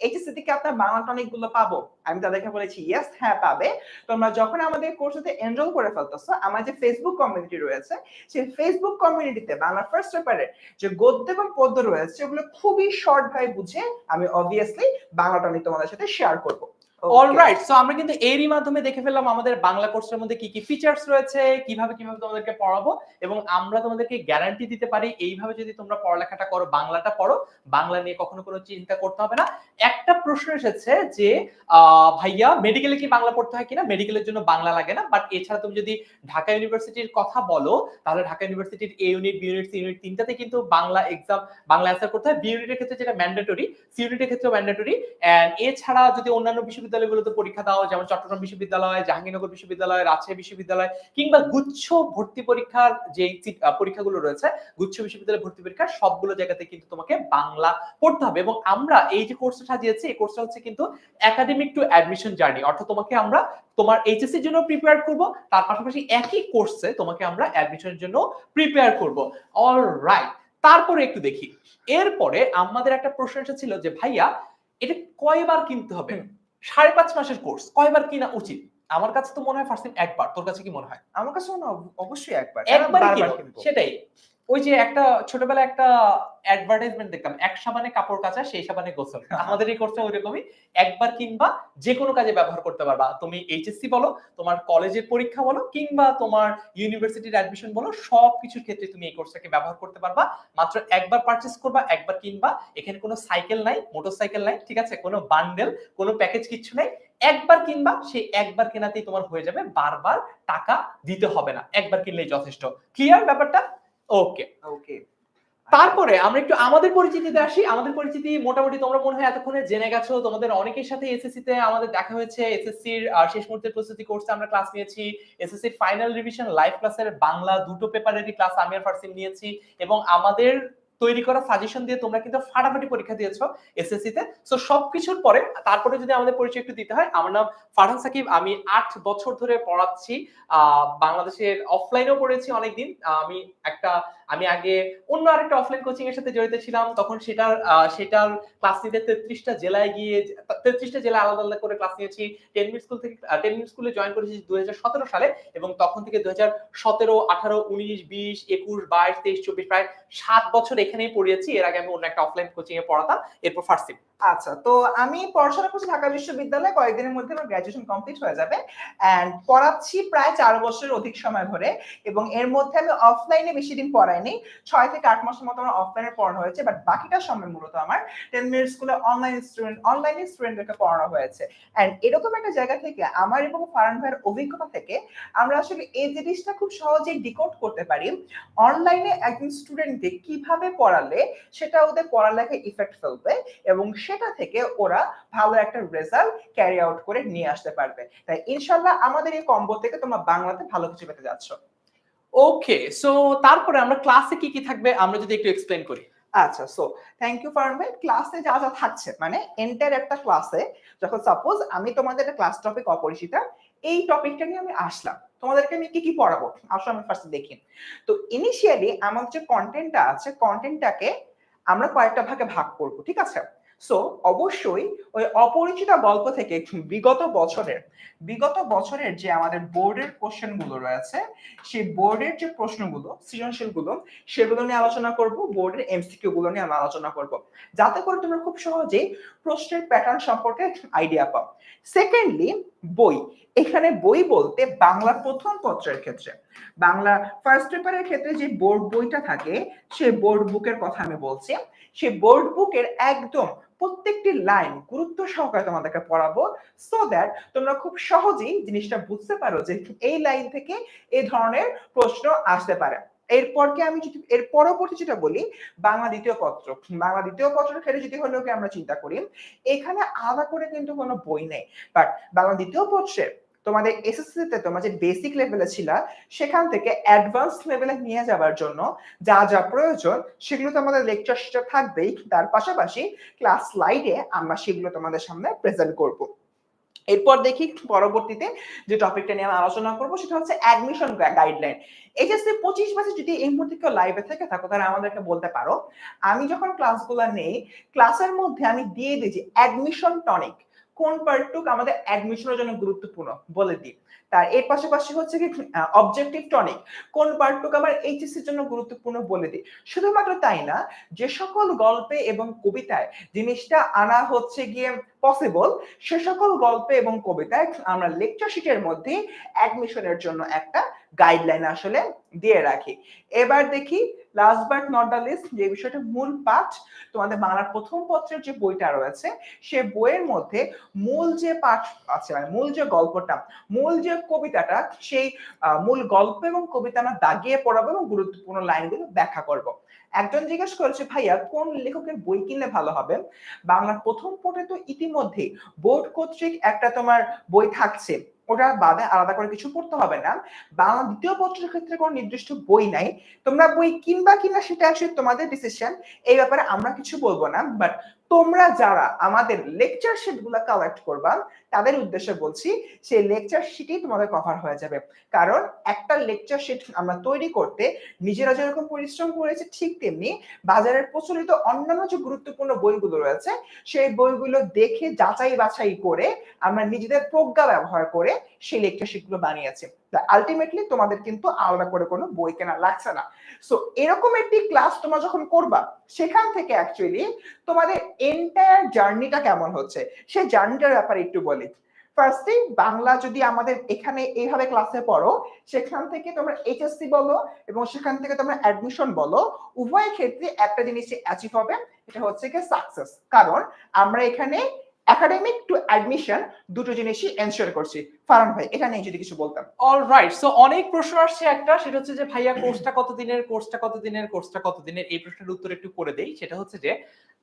এইচএসসি থেকে আপনার বাংলা টনিকগুলো পাবো? আমি তাদেরকে বলেছি ইয়েস, হ্যাঁ পাবে। তোমরা যখন আমাদের কোর্সে এনরোল করে ফেলতেছো, আমার যে ফেসবুক কমিউনিটি রয়েছে সেই ফেসবুক কমিউনিটিতে বাংলা ফার্স্ট পেপারের যে গদ্য এবং পদ্য রয়েছে ওগুলো খুবই শর্ট ভাবে বুঝে আমি অবভিয়াসলি বাংলা টনিক তোমাদের সাথে শেয়ার করব। অলরাইট, সো আমরা কিন্তু এরই মাধ্যমে দেখে ফেললাম আমাদের বাংলা কোর্সের মধ্যে কি কি ফিচার্স রয়েছে, কিভাবে কিভাবে তোমাদেরকে পড়াবো, এবং আমরা তোমাদেরকে গ্যারান্টি দিতে পারি এইভাবে যদি তোমরা পড়ালেখাটা করো, বাংলাটা পড়ো, বাংলা নিয়ে কখনো কোনো চিন্তা করতে হবে না। একটা প্রশ্ন এসেছে যে ভাইয়া মেডিকেলে কি বাংলা পড়তে হয় কিনা? মেডিকেলের জন্য বাংলা লাগে না, বাট এছাড়া তুমি যদি ঢাকা ইউনিভার্সিটির কথা বলো তাহলে ঢাকা ইউনিভার্সিটির এ unit, B unit, C unit তিনটাতে কিন্তু বাংলা এক্সাম, বাংলা অ্যান্সার করতে হয়। বি ইউনিটের ক্ষেত্রে যেটা ম্যান্ডেটরি, সি ইউনিটের ক্ষেত্রে ম্যান্ডেটরি। এন্ড এছাড়া যদি অন্যান্য বিশ্ববিদ্যালয়গুলোতে পরীক্ষা দাও, যেমন চট্টগ্রাম বিশ্ববিদ্যালয়, জাহাঙ্গীরনগর বিশ্ববিদ্যালয়, রাজশাহী বিশ্ববিদ্যালয়, কিংবা গুচ্ছ ভর্তি পরীক্ষার যে পরীক্ষাগুলো রয়েছে, গুচ্ছ বিশ্ববিদ্যালয় ভর্তি পরীক্ষা, সবগুলো জায়গাতে কিন্তু তোমাকে বাংলা পড়তে হবে। এবং আমরা এই যে কোর্সটা সাজিয়েছি, এই কোর্সটা হচ্ছে কিন্তু একাডেমিক টু অ্যাডমিশন জার্নি, অর্থাৎ তোমাকে আমরা তোমার এইচএসসি এর জন্য প্রিপেয়ার করব, তার পাশাপাশি একই কোর্সে তোমাকে আমরা অ্যাডমিশনের জন্য প্রিপেয়ার করব। অলরাইট, তারপরে একটু দেখি, এরপরে আমাদের একটা প্রশ্ন এসেছিল যে ভাইয়া এটা কয়বার কিনতে হবে? 5.5 মাসের কোর্স কয়বার কিনা উচিত? আমার কাছে তো মনে হয় ফার্স্ট টাইম একবার। তোর কাছে কি মনে হয়? আমার কাছে মনে হয় অবশ্যই একবার একবারই বারবার কিনো, কিনবো। সেটাই। ওই যে একটা ছোটবেলায় একটা অ্যাডভার্টাইজমেন্ট দেখতাম, এক সাবানে কাপড় কাচা সেই সাবানে গোসল। আমাদের এই কোর্সটা ওইরকমই, একবার কিনবা, যে কোনো কাজে ব্যবহার করতে পারবা। তুমি এইচএসসি বলো, তোমার কলেজের পরীক্ষা বলো, কিংবা তোমার ইউনিভার্সিটির অ্যাডমিশন বলো, সবকিছুর ক্ষেত্রে তুমি এই কোর্সটাকে ব্যবহার করতে পারবা। মাত্র একবার পারচেজ করবা, একবার কিনবা। এখানে কোনো সাইকেল নাই, মোটরসাইকেল নাই, ঠিক আছে, কোনো বান্ডেল, কোনো প্যাকেজ কিচ্ছু নাই। একবার কিনবা, সেই একবার কেনাতেই তোমার হয়ে যাবে, বারবার টাকা দিতে হবে না, একবার কিনলেই যথেষ্ট। ক্লিয়ার ব্যাপারটা? ওকে। ওকে, তারপরে আমরা একটু আমাদের পরিচিতিতে আসি। আমাদের পরিচিতি মোটামুটি তোমরা মনে হয় এতক্ষণে জেনে গেছো। তোমাদের অনেকের সাথে এসএসসি তে আমাদের দেখা হয়েছে। এসএসসি এর শেষ মুহূর্তের প্রস্তুতি কোর্সে আমরা ক্লাস নিয়েছি। এসএসসি এর ফাইনাল রিভিশন লাইভ ক্লাসের বাংলা দুটো পেপারেরই ক্লাস আমি আর ফারসিন নিয়েছি, এবং আমাদের তৈরি করা সাজেশন দিয়ে তোমরা কিন্তু ফাটাফাটি পরীক্ষা দিয়েছো এসএসসি তে। সো সবকিছুর পরে তারপরে যদি আমাদের পরিচয় একটু দিতে হয়, আমার নাম ফারহান সাকিব। আমি 8 বছর ধরে পড়াচ্ছি। বাংলাদেশের অফলাইনেও পড়েছি অনেকদিন। আমি আগে অন্য আরেকটা অফলাইন কোচিং এর সাথে জড়িত ছিলাম, তখন সেটার ক্লাস নিতে 33টা জেলায় গিয়ে 33টা জেলা আলাদা আলাদা করে ক্লাস নিয়েছি। 10 মিনিট স্কুল থেকে 10 মিনিট স্কুলে জয়েন করেছি 2017 সালে, এবং তখন থেকে 2017, 18, 19, 20, 21, 22, 23, 24 প্রায় 7 বছর এখানেই পড়িয়েছি। এর আগে আমি অন্য একটা অফলাইন কোচিং এ পড়াতাম, এরপর ফার্স্ট। আচ্ছা, তো আমি পড়াশোনা করছি ঢাকা বিশ্ববিদ্যালয়ে, কয়েকদিনের মধ্যে আমার গ্রাজুয়েশন কমপ্লিট হয়ে যাবে। এন্ড পড়াচ্ছি প্রায় 4 বছরের অধিক সময় ধরে, এবং এর মধ্যে আমি অফলাইনে বেশি দিন পড়াইনি। 6 থেকে 8 মাসের মতো আমার অফলাইনে পড়ানো হয়েছে, বাট বাকিটা সময় মূলত আমার 10 মিনিট স্কুলে অনলাইনে স্টুডেন্টদেরকে পড়ানো হয়েছে। এন্ড এরকম একটা জায়গা থেকে আমার এবং ফারহান ভাইয়ের অভিজ্ঞতা থেকে আমরা আসলে এই জিনিসটা খুব সহজেই ডিকোড করতে পারি, অনলাইনে একজন স্টুডেন্টকে কিভাবে পড়ালে সেটা ওদের পড়ালেখায় ইফেক্ট ফেলবে, এবং সেটা থেকে ওরা ভালো একটা রেজাল্ট ক্যারি আউট করে নিয়ে আসতে পারবে। তাই ইনশাআল্লাহ আমাদের এই কম্বো থেকে তোমরা বাংলাতে ভালো কিছু পেতে যাচ্ছ। ওকে, সো তারপরে আমরা ক্লাসে কি কি থাকবে আমরা যদি একটু এক্সপ্লেইন করি। আচ্ছা, সো থ্যাংক ইউ ফারহান ভাই। ক্লাসে যা যা থাকছে, মানে এন্টার একটা ক্লাসে যখন সাপোজ আমি তোমাদের একটা ক্লাস টপিক অপরিচিতা, এই টপিকটা নিয়ে আমি আসলাম, তোমাদেরকে আমি কি কি পড়াবো আসলে আমি ফার্স্টে দেখি। তো ইনিশিয়ালি আমাদের যে কন্টেন্টটা আছে, কন্টেন্টটাকে আমরা কয়েকটা ভাগে ভাগ করব, ঠিক আছে? সো অবশ্যই ওই অপরিচিত গল্প থেকে বিগত বছরের যে আমাদের বোর্ডের কোশ্চেন গুলো রয়েছে, সেই বোর্ডের যে প্রশ্নগুলো সৃজনশীল গুলো, সেগুলো নিয়ে আলোচনা করব, বোর্ডের এমসিকিউ গুলো নিয়ে আমরা আলোচনা করব, যাতে করে তোমরা খুব সহজেই প্রশ্নের প্যাটার্ন সম্পর্কে আইডিয়া পাও। সেকেন্ডলি, বই। এখানে বই বলতে বাংলা প্রথম পত্রের ক্ষেত্রে, বাংলা ফার্স্ট পেপারের ক্ষেত্রে যে বোর্ড বইটা থাকে, সেই বোর্ড বুকের কথা আমি বলছি। সেই বোর্ড বুকের একদম প্রত্যেকটি লাইন গুরুত্ব সহকারে তোমাদেরকে পড়াবো, সো দ্যাট তোমরা খুব সহজেই জিনিসটা বুঝতে পারো যে এই লাইন থেকে এই ধরনের প্রশ্ন আসতে পারে। এরপরকে আমি যদি এর পরবর্তী যেটা বলি, বাংলা দ্বিতীয় পত্র। বাংলা দ্বিতীয় পত্রের ক্ষেত্রে যদি হলো কি আমরা চিন্তা করি, এখানে আলাদা করে কিন্তু কোনো বই নেই, বাট বাংলা দ্বিতীয় পত্রে তোমাদের এসএসসি তে তোমরা যে বেসিক লেভেলে ছিল, সেখান থেকে অ্যাডভান্স লেভেলে নিয়ে যাওয়ার জন্য যা যা প্রয়োজন সেগুলো তো আমাদের লেকচার শিটে থাকবেই, তার পাশাপাশি ক্লাস স্লাইডে আমরা সেগুলো তোমাদের সামনে প্রেজেন্ট করব। এরপর দেখি পরবর্তীতে যে টপিকটা নিয়ে আমরা আলোচনা করব, সেটা হচ্ছে অ্যাডমিশন গাইডলাইন। এইচএসসি 25 ব্যাচে যদি এই মুহূর্তে কেউ লাইভে থেকে থাকো, তাহলে আমাদেরকে বলতে পারো। আমি যখন ক্লাসগুলো নেই, ক্লাসের মধ্যে আমি দিয়ে দিই যে অ্যাডমিশন টনিক, কোন পার্টটুক আমাদের অ্যাডমিশনের জন্য গুরুত্বপূর্ণ বলে দিই। তার এর পাশাপাশি হচ্ছে কি অবজেক্টিভ টনিক কোন পার্টটুক আবার এইচএসসির জন্য গুরুত্বপূর্ণ বলে দিই। শুধুমাত্র তাই না, যে সকল গল্পে এবং কবিতায় জিনিসটা আনা হচ্ছে গিয়ে পসিবল, সে সকল গল্পে এবং কবিতায় আমরা লেকচার শিটের মধ্যে অ্যাডমিশনের জন্য একটা গাইডলাইন আসলে দিয়ে রাখি। এবার দেখি last but not the least, যে বিষয়টা মূল পাঠ তোমাদের বাংলার প্রথম পত্রের যে বইটা রয়েছে সে বইয়ের মধ্যে মূল যে পাঠ আছে, মানে মূল যে গল্পটা, মূল যে কবিতাটা, সেই মূল গল্প এবং কবিতা আমরা দাগিয়ে পড়াবো এবং গুরুত্বপূর্ণ লাইনগুলো ব্যাখ্যা করব। একজন জিজ্ঞেস করেছে ভাইয়া কোন লেখকের বই কিনলে ভালো হবে। বাংলার প্রথম পত্রে তো ইতিমধ্যে বোর্ড কর্তৃক একটা তোমার বই থাকছে, ওটা বাদে আলাদা করে কিছু পড়তে হবে না। বাংলা দ্বিতীয় পত্রের ক্ষেত্রে কোনো নির্দিষ্ট বই নাই, তোমরা বই কিনবা কিনা সেটা আসলে তোমাদের ডিসিশন, এই ব্যাপারে আমরা কিছু বলবো না। বাট তোমরা যারা আমাদের লেকচার শিট গুলা কালেক্ট করবা তাদের উদ্দেশ্যে বলছি, সেই লেকচার শিটই তোমাদের কভার হয়ে যাবে। কারণ একটা লেকচার শিট আমরা তৈরি করতে নিজেরা যেরকম পরিশ্রম করেছি, ঠিক তেমনি বাজারের প্রচলিত অন্যান্য যে গুরুত্বপূর্ণ বইগুলো রয়েছে সেই বইগুলো দেখে যাচাই বাছাই করে আমরা নিজেদের প্রজ্ঞা ব্যবহার করে সেই লেকচার শিটগুলো বানিয়েছি। আলটিমেটলি তোমাদের কিন্তু আলাদা করে কোনো বই কেনা লাগছে না। সো এরকম একটি ক্লাস তোমরা যখন করবা, সেখান থেকে অ্যাকচুয়ালি তোমাদের এন্টায়ার জার্নিটা কেমন হচ্ছে সেই জার্নিটার ব্যাপারে একটু বলি। ফার্স্টে বাংলা যদি আমাদের এখানে এইভাবে ক্লাসে পড়ো, সেখান থেকে তোমরা এইচএসসি বলো এবং সেখান থেকে তোমরা অ্যাডমিশন বলো, উভয় ক্ষেত্রে একটা জিনিসই অ্যাচিভ হবে, এটা হচ্ছে কি সাকসেস। কারণ আমরা এখানে একাডেমিক টু অ্যাডমিশন দুটো জিনিসই এনশিওর করছি। ফারহান ভাই এটা নিয়ে যদি কিছু বলতাম। অলরাইট, সো অনেক প্রশ্ন আসছে একটা, সেটা হচ্ছে যে ভাইয়া কোর্সটা কতদিনের, কোর্সটা কতদিনের, কোর্সটা কতদিনের। এই প্রশ্নের উত্তর একটু করে দেই। সেটা হচ্ছে যে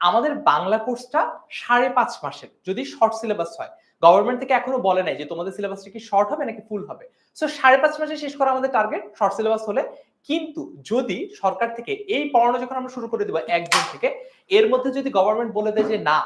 আমাদের বাংলা কোর্সটা 5.5 মাসের যদি শর্ট সিলেবাস হয়। গভর্নমেন্ট থেকে এখনো বলে নাই যে তোমাদের সিলেবাসটা কি শর্ট হবে নাকি ফুল হবে। সো 5.5 মাসে শেষ করা আমাদের টার্গেট শর্ট সিলেবাস হলে। কিন্তু যদি সরকার থেকে এই পড়ানো যখন আমরা শুরু করে দেবো 1 জুন থেকে, এর মধ্যে যদি গভর্নমেন্ট বলে দেয় যে না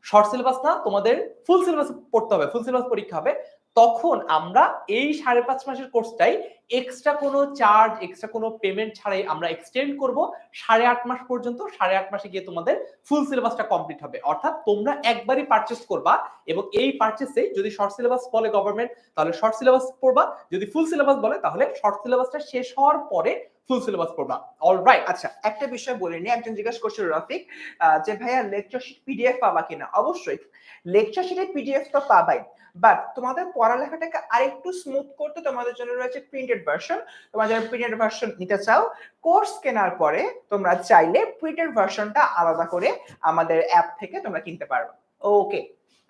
শর্ট সিলেবাস না, তোমাদের ফুল সিলেবাস পড়তে হবে, ফুল সিলেবাস পরীক্ষা হবে, তখন আমরা এই 5.5 মাসের কোর্সটাই এক্সট্রা কোনো চার্জ, এক্সট্রা কোনো পেমেন্ট ছাড়াই আমরা এক্সটেন্ড করব 8.5 মাস পর্যন্ত। 8.5 মাসে গিয়ে তোমাদের ফুল সিলেবাসটা কমপ্লিট হবে। অর্থাৎ তোমরা একবারই পারচেজ করবা এবং এই পারচেজে যদি শর্ট সিলেবাস বলে গভর্নমেন্ট তাহলে শর্ট সিলেবাস পড়বা, যদি ফুল সিলেবাস বলে তাহলে শর্ট সিলেবাসটা শেষ হওয়ার পরে ফুল সিলেবাস পড়বা। অলরাইট, আচ্ছা একটা বিষয় বলিনি, একজন জিজ্ঞাসা করছিল রফিক যে ভাইয়া লেকচার শিট পিডিএফ পাবা কিনা। অবশ্যই লেকচার শিটের পিডিএফ তো পাবাই, বাট তোমাদের পড়ালেখাটাকে আরেকটু স্মুথ করতে তোমাদের জন্য রয়েছে প্রিন্টেড ভার্সন। তোমরা যারা প্রিন্টেড ভার্সন নিতে চাও, কোর্স কেনার পরে তোমরা চাইলে প্রিন্টেড ভার্সনটা আলাদা করে আমাদের অ্যাপ থেকে তোমরা কিনতে পারবে। ওকে,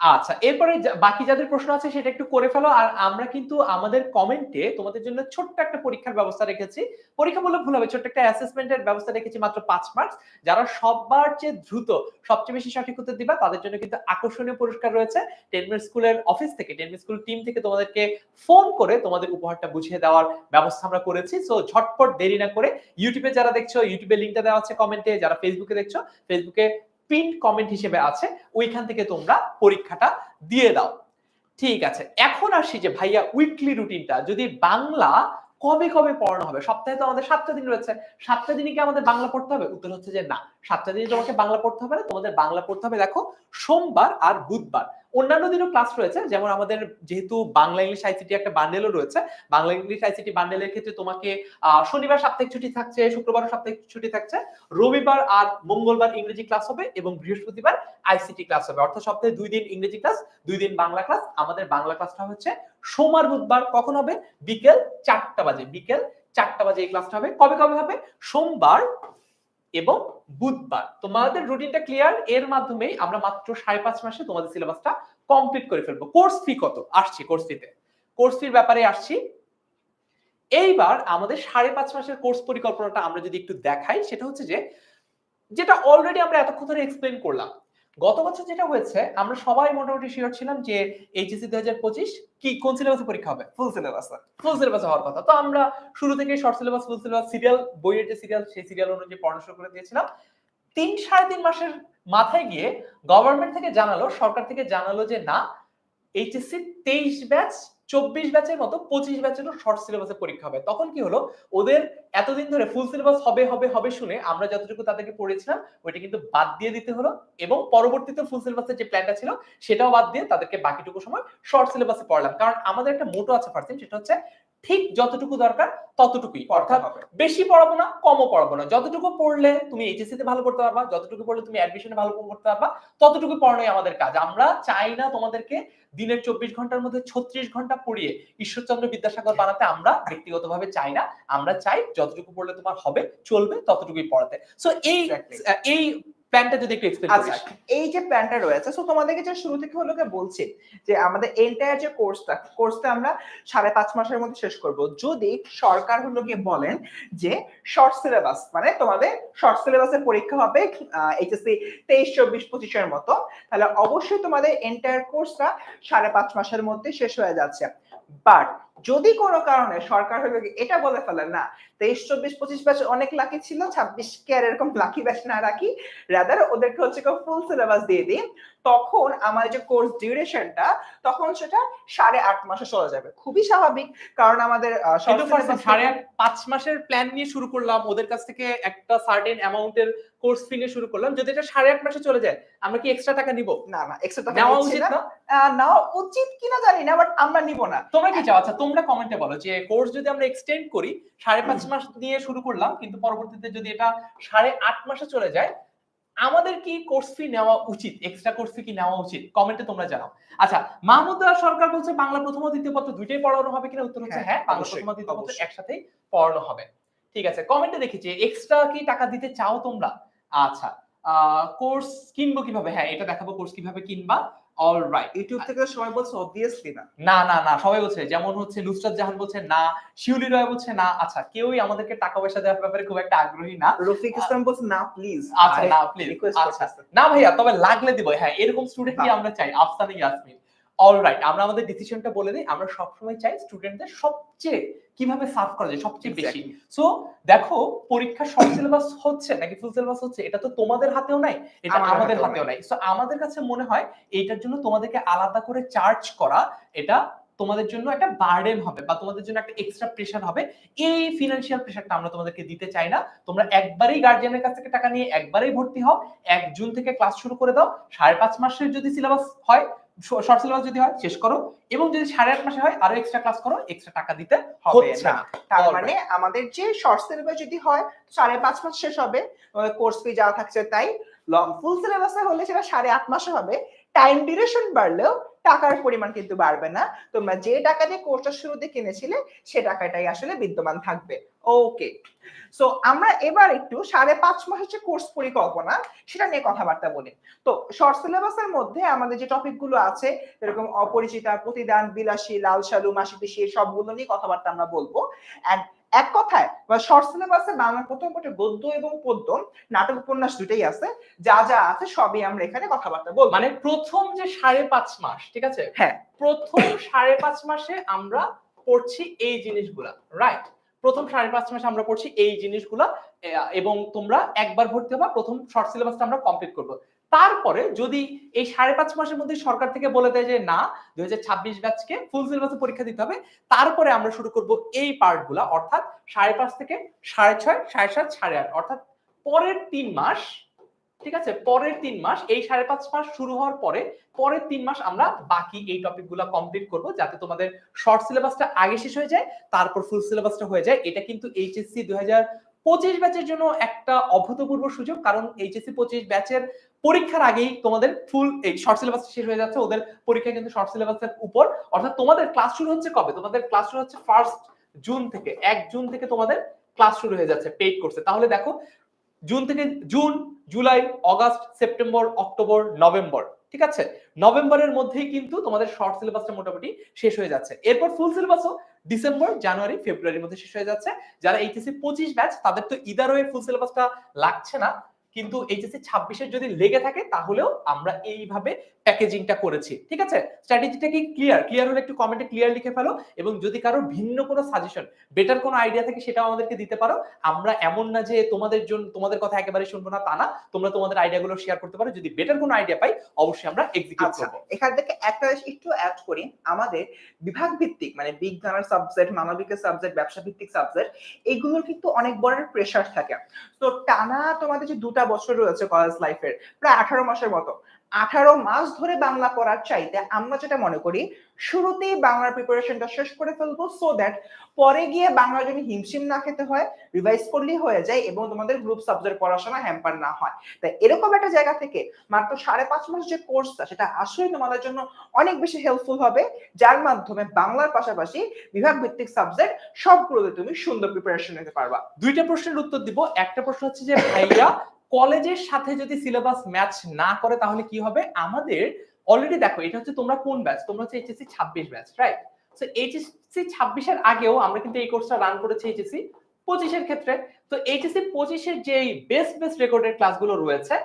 আচ্ছা এরপরে বাকি যাদের প্রশ্ন আছে সেটা একটু করে ফেলো। আর আমরা কিন্তু আমাদের কমেন্টে তোমাদের জন্য ছোট্ট একটা পরীক্ষার ব্যবস্থা রেখেছি। পরীক্ষা বললে ভুল হবে, ছোট্ট একটা অ্যাসেসমেন্টের ব্যবস্থা রেখেছি মাত্র 5 মার্কস। যারা সবার চেয়ে দ্রুত সবচেয়ে বেশি সঠিক উত্তর দিবা তাদের জন্য কিন্তু আকর্ষণীয় পুরস্কার রয়েছে। 10 মিনিট স্কুলের অফিস থেকে, 10 মিনিট স্কুল টিম থেকে তোমাদেরকে ফোন করে তোমাদের উপহারটা বুঝিয়ে দেওয়ার ব্যবস্থা আমরা করেছি। সো ঝটপট দেরি না করে, ইউটিউবে যারা দেখছো ইউটিউবে লিংকটা দেওয়া আছে কমেন্টে, যারা ফেসবুকে দেখছো ফেসবুকে পিন কমেন্ট হিসেবে আছে, ওইখান থেকে তোমরা পরীক্ষাটা দিয়ে দাও। ঠিক আছে, এখন আসি যে ভাইয়া উইকলি রুটিনটা যদি বাংলা কবে কবে পড়ানো হবে। সপ্তাহে তো আমাদের 7টা দিন রয়েছে, 7টা দিনই কি আমাদের বাংলা পড়তে হবে? উত্তর হচ্ছে যে না, 7টা দিনই তোমাকে বাংলা পড়তে হবে না। তোমাদের বাংলা পড়তে হবে দেখো সোমবার আর বুধবার। অন্যান্য দিনও ক্লাস রয়েছে, যেমন আমাদের যেহেতু বাংলা ইংলিশ আইসিটি একটা বান্ডেলও রয়েছে, বাংলা ইংলিশ আইসিটি বান্ডেলের ক্ষেত্রে তোমাকে শনিবার সাপ্তাহিক ছুটি থাকছে, শুক্রবার সাপ্তাহিক ছুটি থাকছে, রবিবার আর মঙ্গলবার ইংরেজি ক্লাস হবে এবং বৃহস্পতিবার আইসিটি ক্লাস হবে। অর্থাৎ সপ্তাহে 2 দিন ইংরেজি ক্লাস, 2 দিন বাংলা ক্লাস। আমাদের বাংলা ক্লাসটা হচ্ছে সোমবার বুধবার। কখন হবে? বিকেল 4টা বাজে। বিকেল 4টা বাজে এই ক্লাসটা হবে। কবে কবে হবে? সোমবার এবং বুধবার। তোমাদের রুটিনটা ক্লিয়ার। এর মাধ্যমে আমরা মাত্র 5.5 মাসে তোমাদের সিলেবাসটা কমপ্লিট করে ফেলবো। কোর্স ফি কত? আসছি কোর্স ফিতে, কোর্স ফির ব্যাপারে আসছি। এইবার আমাদের 5.5 মাসের কোর্স পরিকল্পনাটা আমরা যদি একটু দেখাই, সেটা হচ্ছে যে যেটা অলরেডি আমরা এতক্ষণ ধরে এক্সপ্লেইন করলাম। গত বছর যেটা হয়েছে, আমরা সবাই মোটামুটি শিওর ছিলাম যে এইচএসসি 2025 কি কোন সিলেবাসে পরীক্ষা হবে? Full syllabus. ফুল সিলেবাস হওয়ার কথা। তো আমরা শুরু থেকে short syllabus, full syllabus, serial, বইয়ের যে সিরিয়াল সেই সিরিয়াল অনুযায়ী পড়ানো শুরু করে দিয়েছিলাম। 3-3.5 মাসের মাথায় গিয়ে গভর্নমেন্ট থেকে জানালো, সরকার থেকে জানালো যে না, এইচএসসি 23 ব্যাচ 24 ব্যাচের মতো 25 ব্যাচেরও শর্ট সিলেবাসে পরীক্ষা হবে। তখন কি হলো, ওদের এতদিন ধরে ফুল সিলেবাস হবে হবে হবে শুনে আমরা যতটুকু তাদেরকে পড়িয়েছিলাম ওইটা কিন্তু বাদ দিয়ে দিতে হলো, এবং পরবর্তীতে ফুল সিলেবাসের যে প্ল্যানটা ছিল সেটাও বাদ দিয়ে তাদেরকে বাকিটুকু সময় শর্ট সিলেবাসে পড়ালাম। কারণ আমাদের একটা মোটো আছে ফার্স্ট, সেটা হচ্ছে ঠিক যতটুকু দরকার ততটুকুই, অর্থাৎ বেশি পড়াবো না কমও পড়াবো না, যতটুকু পড়লে তুমি এইচএসসি তে ভালো করতে পারবা, যতটুকু পড়লে তুমি অ্যাডমিশনে ভালো করতে পারবা, ততটুকু পড়ানোই আমাদের কাজ। আমরা চাই না তোমাদেরকে দিনের 24 ঘন্টার মধ্যে 36 ঘন্টা পড়িয়ে ঈশ্বরচন্দ্র বিদ্যাসাগর বানাতে, আমরা ব্যক্তিগতভাবে চাই না। আমরা চাই যতটুকু পড়লে তোমার হবে চলবে ততটুকুই পড়াতে। সো এই প্ল্যানটা যদি একটু এক্সপ্লেইন আচ্ছা, করিস। এই যে প্ল্যানটা রয়েছে, সো তোমাদেরকে যে শুরু থেকে হলো বলছি যে আমাদের এন্টায়ার যে কোর্সটা আমরা 5.5 মাসের মধ্যে শেষ করব। যদি সরকার হলো গিয়ে বলেন যে শর্ট সিলেবাস, মানে তোমাদের শর্ট সিলেবাসের পরীক্ষা হবে এইচএসসি 23, 24, 25 এর মতো, তাহলে অবশ্যই তোমাদের এন্টায়ার কোর্সটা 5.5 মাসের মধ্যে শেষ হয়ে যাচ্ছে। বাট যদি কোনো কারণে সরকার হলো এটা বলে ফেলে না 23, 24, 25 ব্যাচ অনেক লাকি ছিল, 26 কে আর এরকম লাকি ব্যাচ না রাখি, রাদার ওদেরকে হচ্ছে ফুল সিলেবাস দিয়ে দিই, তখন আমার যে কোর্স ডিউরেশনটা তখন সেটা 8.5 মাসে চলে যাবে। খুবই স্বাভাবিক, কারণ আমাদের 5 মাসের প্ল্যান নিয়ে শুরু করলাম, ওদের কাছ থেকে একটা সার্টেন অ্যামাউন্টের কোর্স ফি নিয়ে শুরু করলাম, যদি এটা 8.5 মাসে চলে যায় আমরা কি এক্সট্রা টাকা নিব? না না, এক্সট্রা টাকা নেওয়া নিচ্ছি উচিত না। না? নেওয়া উচিত কিনা জানি না, বাট আমরা নিব না। তোমরা কি চাও? আচ্ছা তোমরা কমেন্টে বলো যে কোর্স যদি আমরা এক্সটেন্ড করি, 5.5 মাস দিয়ে শুরু করলাম কিন্তু পরবর্তীতে যদি এটা 8.5 মাসে চলে যায়, আমাদের কি কোর্স ফি নেওয়া উচিত, এক্সট্রা কোর্স ফি কি নেওয়া উচিত? কমেন্টে তোমরা জানাও। আচ্ছা, মাহমুদা সরকার বলছে বাংলা প্রথম ও দ্বিতীয় পত্র দুইটাই পড়ানো হবে কিনা? উত্তর হচ্ছে হ্যাঁ, বাংলা প্রথম ও দ্বিতীয় পত্র একসাথেই পড়ানো হবে। ঠিক আছে, কমেন্টে দেখি যে এক্সট্রা কি টাকা দিতে চাও তোমরা? আচ্ছা, কোর্স কিনবো কিভাবে? হ্যাঁ, এটা দেখাবো কোর্স কিভাবে কিনবা। অলরাইট, ইউটিউব থেকে সবাই বলছে অবভিয়াসলি না। না না না, সবাই বলছে, যেমন হচ্ছে নুসরাত জাহান বলছে না, শিউলি রয় বলছে না। আচ্ছা, কেউই আমাদেরকে টাকা পয়সা দেওয়ার ব্যাপারে খুব একটা আগ্রহী না। রফিক ইসলাম বলছে না প্লিজ। আচ্ছা না প্লিজ, আচ্ছা না ভাইয়া, তবে লাগলে দিব। হ্যাঁ, এরকম স্টুডেন্টই আমরা চাই, আফসানা ইয়াসমিন। অলরাইট, আমরা আমাদের ডিসিশনটা বলে দিই। আমরা সবসময় চাই স্টুডেন্টদের সবচেয়ে কিভাবে সার্ভ করা যায় সবচেয়ে বেশি। সো দেখো, পরীক্ষা শর্ট সিলেবাস হচ্ছে নাকি ফুল সিলেবাস হচ্ছে এটা তো তোমাদের হাতেও নাই, এটা আমাদের হাতেও নাই। সো আমাদের কাছে মনে হয় এইটার জন্য তোমাদেরকে আলাদা করে চার্জ করা, এটা তোমাদের জন্য একটা বার্ডেন হবে বা তোমাদের জন্য একটা এক্সট্রা প্রেশার হবে। এই ফিনান্সিয়াল প্রেশারটা আমরা তোমাদেরকে দিতে চাই না। তোমরা একবারেই গার্জিয়ানের কাছ থেকে টাকা নিয়ে একবারেই ভর্তি হও, 1 জুন থেকে ক্লাস শুরু করে দাও। 5.5 মাসের যদি সিলেবাস হয়, শর্ট সিলেবাস যদি হয় শেষ করো, এবং যদি 8.5 মাসে হয় আরো এক্সট্রা ক্লাস করো, এক্সট্রা টাকা দিতে হবে না। তার মানে আমাদের যে শর্ট সিলেবাস যদি হয় 5.5 মাস শেষ হবে, কোর্স ফি যা থাকছে তাই। লং ফুল সিলেবাসে হলে সেটা 8.5 মাসে হবে। টাইম ডিউরেশন বাড়লেও টাকার পরিমাণ কিন্তু বাড়বে না। তোমরা যে টাকা দিয়ে কোর্সটা শুরুতে কিনেছিলে সে টাকাটাই আসলে বিদ্যমান থাকবে। ওকে, সো আমরা এবার একটু 5.5 মাসের যে কোর্স পরিকল্পনা সেটা নিয়ে কথাবার্তা বলি। তো শর্ট সিলেবাসের মধ্যে আমাদের যে টপিকগুলো আছে, এরকম অপরিচিতা, প্রতিদান, বিলাসী, লাল সালু, মাসি পিসি, সবগুলো নিয়ে কথাবার্তা আমরা বলবো। এন্ড এক কথায় শর্ট সিলেবাসে বাংলা প্রথম পত্রে গদ্য এবং পদ্য, নাটক উপন্যাস দুটেই আছে। যা যা আছে সবই আমরা এখানে কথাবার্তা বলবো। মানে প্রথম যে 5.5 মাস, ঠিক আছে, হ্যাঁ, প্রথম 5.5 মাসে আমরা পড়ছি এই জিনিসগুলা, রাইট? প্রথম 5.5 মাসে আমরা পড়ছি এই জিনিসগুলা, এবং তোমরা একবার ভর্তি হবা, প্রথম শর্ট সিলেবাসটা আমরা কমপ্লিট করব। তারপরে যদি এই 5.5 মাসের মধ্যে সরকার থেকে বলে দেয় যে না 2026 ব্যাচকে ফুল সিলেবাসে পরীক্ষা দিতে হবে, তারপরে আমরা শুরু করব এই পার্টগুলা, অর্থাৎ 5.5 থেকে 6.5, 7.5, 8.5, অর্থাৎ পরের 3 মাস। ঠিক আছে, পরের 3 মাস, এই 5.5 মাস শুরু হওয়ার পরে পরের 3 মাস আমরা বাকি এই টপিকগুলো কমপ্লিট করব, যাতে তোমাদের শর্ট সিলেবাসটা আগে শেষ হয়ে যায়, তারপর ফুল সিলেবাসটা হয়ে যায়। এটা কিন্তু এইচএসসি 2025 ব্যাচের জন্য একটা অভূতপূর্ব সুযোগ, কারণ এইচএসসি 25 ব্যাচের পরীক্ষার আগেই তোমাদের ফুল এই শর্ট সিলেবাস শেষ হয়ে যাচ্ছে। ওদের পরীক্ষা কিন্তু শর্ট সিলেবাসের উপর, অর্থাৎ তোমাদের ক্লাস শুরু হচ্ছে কবে? তোমাদের ক্লাস শুরু হচ্ছে 1 জুন থেকে। 1 জুন থেকে তোমাদের ক্লাস শুরু হয়ে যাচ্ছে পেইড কোর্সে। তাহলে দেখো, জুন থেকে June, July, August, September, October, November, ঠিক আছে, নভেম্বরের মধ্যেই কিন্তু তোমাদের শর্ট সিলেবাসটা মোটামুটি শেষ হয়ে যাচ্ছে। এরপর ফুল সিলেবাসও ডিসেম্বর, জানুয়ারি, ফেব্রুয়ারির মধ্যে শেষ হয়ে যাচ্ছে। যারা এইচএসসি 25 ব্যাচ তাদের তো ইদার ওয়ে ফুল সিলেবাসটা লাগছে না, কিন্তু এইচএসসি 26-এর যদি লেগে থাকে তাহলেও আমরা এইভাবে প্যাকেজিংটা করেছি। ঠিক আছে, স্ট্র্যাটেজিটা কি ক্লিয়ার হলে একটু কমেন্টে ক্লিয়ার লিখে ফেলো, এবং যদি কারো ভিন্ন কোনো সাজেশন, বেটার কোনো আইডিয়া থাকে সেটাও আমাদেরকে দিতে পারো। আমরা এমন না যে তোমাদের কথা একেবারে শুনবো না, তা না, তোমরা তোমাদের আইডিয়াগুলো শেয়ার করতে পারো। যদি বেটার কোনো আইডিয়া পাই অবশ্যই আমরা এক্সিকিউট আচ্ছা, করব। এখান থেকে একটা জিনিস একটু অ্যাড করি, আমাদের বিভাগ ভিত্তিক মানে বিজ্ঞানের সাবজেক্ট, মানবিকের সাবজেক্ট, ব্যবসা ভিত্তিক সাবজেক্ট, এগুলোর কিন্তু অনেক বড় প্রেশার থাকে। তো টানা তোমাদের যে 2টা বছর রয়েছে কলেজ লাইফের, প্রায় 18 মাসের মতো, 18 মাস ধরে বাংলা পড়ার চাইতে আমরা যেটা মনে করি শুরুতেই বাংলার প্রিপারেশনটা শেষ করে ফেলবো, সো দ্যাট পরে গিয়ে বাংলা যদি হিমশিম না খেতে হয়, রিভাইজ করলেই হয়ে যায় এবং তোমাদের গ্রুপ সাবজেক্ট পড়াশোনা হ্যাম্পার না হয়। তাই এরকম একটা জায়গা থেকে মাত্র 5.5 মাস যে কোর্সটা, সেটা আসলে তোমাদের জন্য অনেক বেশি হেল্পফুল হবে, যার মাধ্যমে বাংলার পাশাপাশি বিভাগ ভিত্তিক সাবজেক্ট সবগুলোতে তুমি সুন্দর প্রিপারেশন নিতে পারবা। দুইটা প্রশ্নের উত্তর দিব। একটা প্রশ্ন হচ্ছে যে ভাইয়া কলেজের সাথে যদি সিলেবাস ম্যাচ না করে তাহলে কি হবে? আমাদের অলরেডি দেখো, এটা হচ্ছে তোমরা কোন ব্যাচ, তোমরা হচ্ছে HSC 26 batch, right? So HSC 26 এর আগেও আমরা কিন্তু এই কোর্সটা রান করেছি এইচএসসি 25 এর ক্ষেত্রে। তো এইচএসসি 25 এর যে বেস্ট রেকর্ডেড ক্লাসগুলো রয়েছে,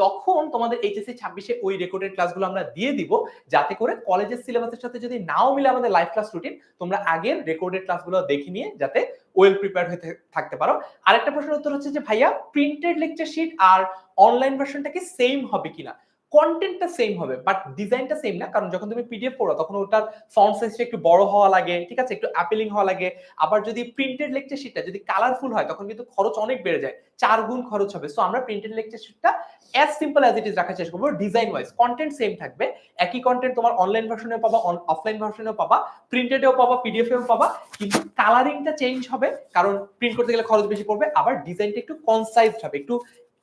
তখন তোমাদের এইচএসসি 26 এ ওই রেকর্ডেড ক্লাসগুলো আমরা দিয়ে দিব, যাতে করে কলেজের সিলেবাসের সাথে যদি নাও মিলে আমাদের লাইভ ক্লাস রুটিন, তোমরা আগের রেকর্ডেড ক্লাসগুলো দেখে নিয়ে যাতে ওয়েল প্রিপেয়ার হয়ে থাকতে পারো। আরেকটা প্রশ্নের উত্তর হচ্ছে যে ভাইয়া প্রিন্টেড লেকচার শিট আর অনলাইন ভার্সনটা কি সেম হবে কিনা? কন্টেন্টটা সেম হবে, বাট ডিজাইনটা সেম না, কারণ যখন তুমি পিডিএফ পড়ো তখন ওটার ফন্ট সাইজটা একটু বড় হওয়া লাগে, ঠিক আছে, একটু অ্যাপিলিং হওয়া লাগে। আবার যদি প্রিন্টেড লেকচার শিটটা যদি কালারফুল হয় তখন কিন্তু খরচ অনেক বেড়ে যায়, 4 গুণ খরচ হবে। সো আমরা printed lecture শিটটা as simple as it is রাখার চেষ্টা করবো। ডিজাইন ওয়াইজ কন্টেন্ট সেম থাকবে, একই কন্টেন্ট তোমার অনলাইন ভার্সনেও পাবা, অফলাইন ভার্সনেও পাবা, প্রিন্টেডেও পাবা, পিডিএফেও পাবা, কিন্তু কালারিংটা চেঞ্জ হবে, কারণ প্রিন্ট করতে গেলে খরচ বেশি পড়বে। আবার ডিজাইনটা একটু কনসাইজড হবে,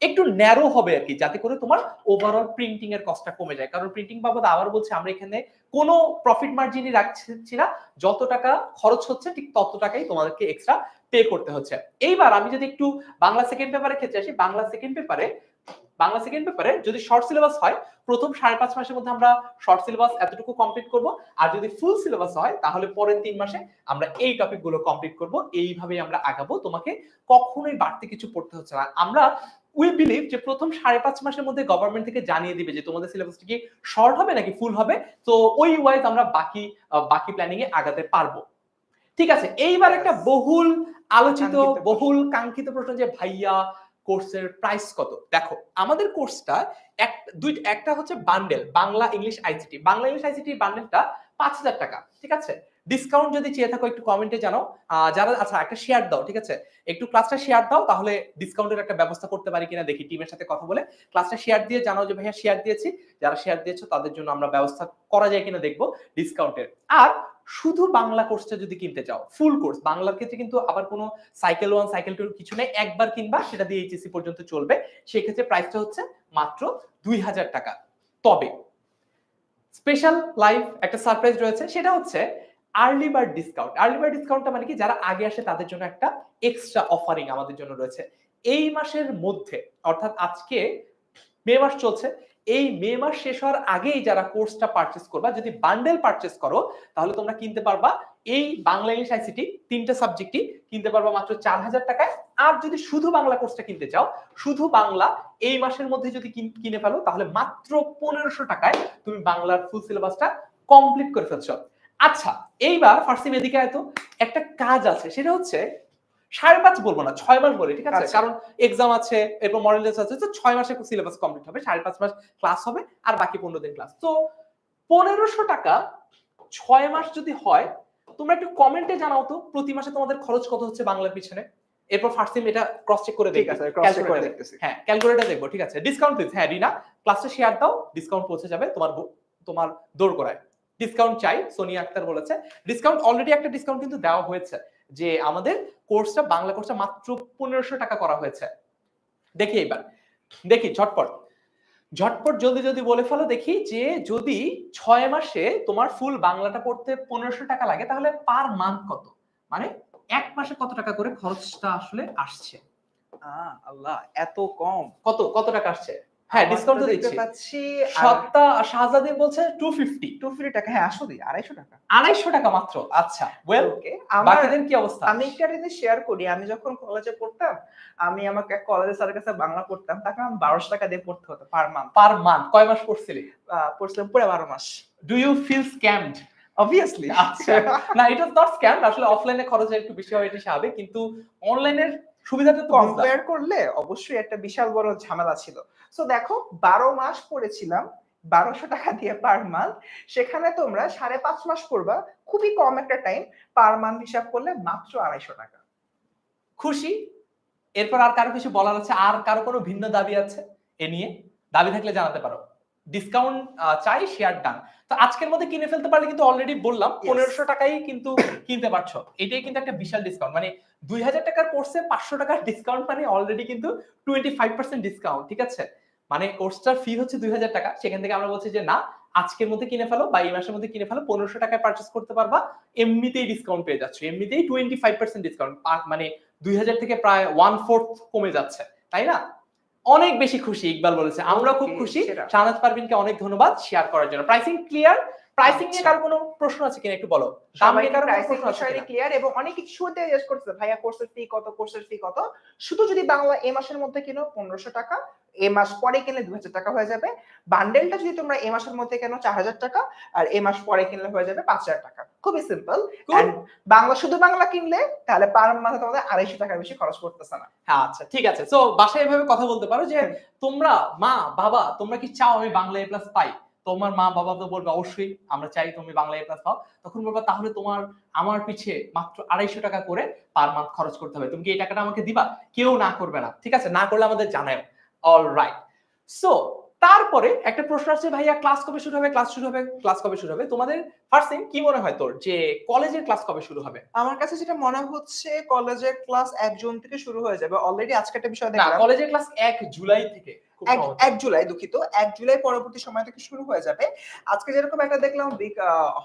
একটু ন্যারো হবে আর কি, যাতে করে তোমার ওভারঅল প্রিন্টিং এর কস্টটা কমে যায়। কারণ প্রিন্টিং বাবদ আবার বলছি, আমরা এখানে কোনো প্রফিট মার্জিনই রাখছি না, যত টাকা খরচ হচ্ছে ঠিক তত টাকাই তোমাদেরকে এক্সট্রা পে করতে হচ্ছে। এইবার আমি যদি একটু বাংলা সেকেন্ড পেপারের ক্ষেত্রে আসি, বাংলা সেকেন্ড পেপারে যদি শর্ট সিলেবাস হয়, প্রথম 5.5 মাসের মধ্যে আমরা শর্ট সিলেবাস এতটুকু কমপ্লিট করব, আর যদি ফুল সিলেবাস হয় তাহলে পরের 3 মাসে আমরা এই টপিকগুলো কমপ্লিট করব। এইভাবেই আমরা আগাবো, তোমাকে কখনোই বাড়তি কিছু পড়তে হচ্ছে না। আমরা উই বিলিভ যে প্রথম 5.5 মাসের মধ্যে গভর্নমেন্ট থেকে জানিয়ে দিবে যে তোমাদের সিলেবাসটা কি শর্ট হবে নাকি ফুল হবে, তো ওই ওয়াইজ আমরা বাকি প্ল্যানিং এ আগাতে পারবো। ঠিক আছে, এইবার একটা বহুল আলোচিত, বহুল কাঙ্ক্ষিত প্রশ্ন যে ভাইয়া কোর্সের প্রাইস কত? দেখো, আমাদের কোর্সটা একটা হচ্ছে bundle, Bangla English ICT. Bangla English ICT বান্ডেলটা 5,000 টাকা, ঠিক আছে। ডিসকাউন্ট যদি চেয়ে থাকো একটু কমেন্টে জানাও। যারা, আচ্ছা একটা শেয়ার দাও, ঠিক আছে, একটু ক্লাসটা শেয়ার দাও, তাহলে ডিসকাউন্টের একটা ব্যবস্থা করতে পারি কিনা দেখি, টিমের সাথে কথা বলে ক্লাসটা শেয়ার দিয়ে জানাও যে ভাইয়া শেয়ার দিয়েছি। যারা শেয়ার দিয়েছো তাদের জন্য আমরা ব্যবস্থা করা যায় কিনা দেখবো ডিসকাউন্টের। আর শুধু বাংলা কোর্সটা যদি কিনতে চাও, ফুল কোর্স বাংলার ক্ষেত্রে কিন্তু আবার কোনো সাইকেল 1 সাইকেল 2 কিছু নেই, একবার কিনবা সেটা দিয়ে এইচএসসি পর্যন্ত চলবে। সেই ক্ষেত্রে প্রাইসটা হচ্ছে মাত্র 2000 টাকা। তবে স্পেশাল লাইভ একটা সারপ্রাইজ রয়েছে, সেটা হচ্ছে early bird discount. Early bird ডিসকাউন্টটা মানে কি, যারা আগে আসে তাদের জন্য একটা এক্সট্রা অফারিং আমাদের জন্য রয়েছে এই মাসের মধ্যে, অর্থাৎ আজকে মে মাস চলছে, এই মে মাস শেষ হওয়ার আগেই যারা কোর্সটা পারচেজ করবা, যদি বান্ডেল পারচেজ করো তাহলে তোমরা কিনতে পারবা এই বাংলা ইংলিশ আইসিটি 3টা সাবজেক্টই কিনতে পারবা মাত্র 4000 টাকায়। আর যদি শুধু বাংলা কোর্সটা কিনতে চাও, শুধু বাংলা এই মাসের মধ্যে যদি কিনে ফেলো, তাহলে মাত্র 1500 টাকায় তুমি বাংলার ফুল সিলেবাসটা কমপ্লিট করে ফেলছো। আচ্ছা, এইবার ফার্স্ট সেম এদিকে আয় তো, একটা কাজ আছে, সেটা হচ্ছে 5.5 বলবো না, 6 মাস বলি, ঠিক আছে, কারণ এক্সাম আছে, এরপর মডেল টেস্ট আছে, তো 6 মাসে সিলেবাস কমপ্লিট হবে, 5.5 মাস ক্লাস হবে, আর বাকি 15 দিন ক্লাস। তো 1500 টাকা 6 মাস যদি হয়, তোমরা একটু কমেন্টে জানাও তো প্রতি মাসে তোমাদের খরচ কত হচ্ছে বাংলার পিছনে। এরপর ফার্স্ট টাইম এটা ক্রস চেক করে দেখি, হ্যাঁ ক্যালকুলেটর দেখবো, ঠিক আছে। ডিসকাউন্ট প্লিজ, হ্যাঁ রিনা ক্লাসে শেয়ার দাও, ডিসকাউন্ট পৌঁছে যাবে তোমার দৌড় করায়। ডিসকাউন্ট চাই, সোনিয়া আক্তার বলেছে। ডিসকাউন্ট অলরেডি একটা ডিসকাউন্ট কিন্তু দেওয়া হয়েছে, যে আমাদের কোর্সটা, বাংলা কোর্সটা মাত্র 1500 টাকা করা হয়েছে। দেখি এইবার, দেখি ঝটপট জলদি বলে ফেলো দেখি, যে যদি 6 মাসে তোমার ফুল বাংলাটা পড়তে 1500 টাকা লাগে, তাহলে পার মান্থ কত, মানে এক মাসে কত টাকা করে খরচটা আসলে আসছে? আল্লাহ, এত কম! কত টাকা আসছে? হ্যাঁ আমার ডিসকাউন্ট তো তো দেখতে দিচ্ছি। পাচ্ছি সত্তা শাহজাদি বলছে 250, 250 টাকা। হ্যাঁ আসলেই 250 টাকা। 250 টাকা মাত্র। আচ্ছা ওয়েল, ওকে। আমার বাকিদের কি অবস্থা? আমি একটা জিনিস শেয়ার করি। আমি যখন কলেজে পড়তাম, আমি আমাকে এক কলেজের স্যারের কাছে বাংলা পড়তাম। তাকে আমার 1200 টাকা দিয়ে পড়তে হতো পার মান্থ। পার মান্থ কয় মাস পড়ছিলি? পড়ছিলাম পুরা 12 মাস। Do you feel scammed? Obviously. আচ্ছা, না ইট ওয়াজ নট স্ক্যাম, আসলে অফলাইনে খরচের একটু বেশি হয়, এটা স্বাভাবিক, কিন্তু অনলাইনের সুবিধাটা তো বুঝলাম। কম্পেয়ার করলে অবশ্যই একটা বিশাল বড় ঝামেলা ছিল। সো দেখো 12 মাস পড়েছিলাম 1200 টাকা দিয়ে পার মান্থ। সেখানে তোমরা 5.5 মাস পড়বা, খুবই কম একটা টাইম। পার মান্থ হিসাব করলে মাত্র 250 টাকা। খুশি? এরপর আর কারো কিছু বলার আছে? আর কারো কোনো ভিন্ন দাবি আছে এ নিয়ে? দাবি থাকলে জানাতে পারো। ডিসকাউন্ট চাই, শেয়ার ডান। তো আজকের মধ্যে কিনে ফেলতে পারলে কিন্তু অলরেডি বললাম Yes. 1500 টাকায় কিন্তু কিনতে পারছো। এটাই কিন্তু একটা বিশাল ডিসকাউন্ট। মানে 2000 টাকার কোর্সে 500 টাকার ডিসকাউন্ট, মানে অলরেডি কিন্তু 25% ডিসকাউন্ট, ঠিক আছে? মানে কোর্সটার ফি হচ্ছে 2000 টাকা। সেখান থেকে আমরা বলছি যে না, আজকের মধ্যে কিনে ফেলো বা এই মাসের মধ্যে কিনে ফেলো, 1500 টাকায় পারচেজ করতে পারবা। এমনিতেই ডিসকাউন্ট পেয়ে যাচ্ছ। এমনিতেই 25% ডিসকাউন্ট। মানে 2000 থেকে প্রায় 1/4 কমে যাচ্ছে, তাই না? অনেক বেশি খুশি, ইকবাল বলেছে। আমরা খুব Okay, খুশি। সেরা। শাহনাজ পারভিনকে অনেক ধন্যবাদ শেয়ার করার জন্য। Pricing clear? প্রাইসিং নিয়ে আচ্ছা। কারো কোনো প্রশ্ন আছে কিনা একটু বলো। দাম সবাই নিয়ে কারো কোনো প্রাইসিং প্রশ্ন আছে বিষয়টি কিনা? ক্লিয়ার এবং অনেকে শুরুতে জিজ্ঞেস করতেছে ভাইয়া কোর্সের ফি কত, কোর্সের ফি কত? শুধু যদি বাংলা এই মাসের মধ্যে কিনো 1500 টাকা, এ মাস পরে কিনলে 2000 টাকা হয়ে যাবে। বান্ডেলটা যদি তোমরা এই মাসের মধ্যে কেনো 4000 টাকা আর এই মাস পরে কিনলে হয়ে যাবে 5000 টাকা। খুবই সিম্পল। Good. এন্ড বাংলা শুধু বাংলা কিনলে তাহলে পার মাসে তোমাদের 250 টাকা বেশি খরচ পড়তেছে না। হ্যাঁ আচ্ছা ঠিক আছে। সো বাসায় এভাবে কথা বলতে পারো যে তোমরা মা বাবা তোমরা কি চাও আমি বাংলা এ প্লাস পাই? তোমার মা বাবা তো বলবে অবশ্যই আমরা চাই তুমি বাংলা এ প্লাস পাও। তখন বলবা তাহলে তোমার আমার পিছে মাত্র 250 টাকা করে পার মান্থ খরচ করতে হবে। তুমি কি এই টাকাটা আমাকে দিবা? কেউ না করবে না। ঠিক আছে? না করলে আমাদের জানাও। অলরাইট। সো তারপরে একটা প্রশ্ন আসছে, ভাইয়া ক্লাস কবে শুরু হবে? ক্লাস শুরু হবে, ক্লাস কবে শুরু হবে? তোমাদের ফার্স্ট থিং কি মনে হয় তোর যে কলেজের ক্লাস কবে শুরু হবে? আমার কাছে যেটা মনে হচ্ছে কলেজের ক্লাস 1 জুন থেকে শুরু হয়ে যাবে। অলরেডি আজকে একটা বিষয় না, দেখলাম। কলেজের ক্লাস 1 জুলাই থেকে। খুব 1 সহজ। 1 জুলাই দুঃখিত। 1 জুলাই পরবর্তী সময় থেকে শুরু হয়ে যাবে। আজকে যেরকম একটা দেখলাম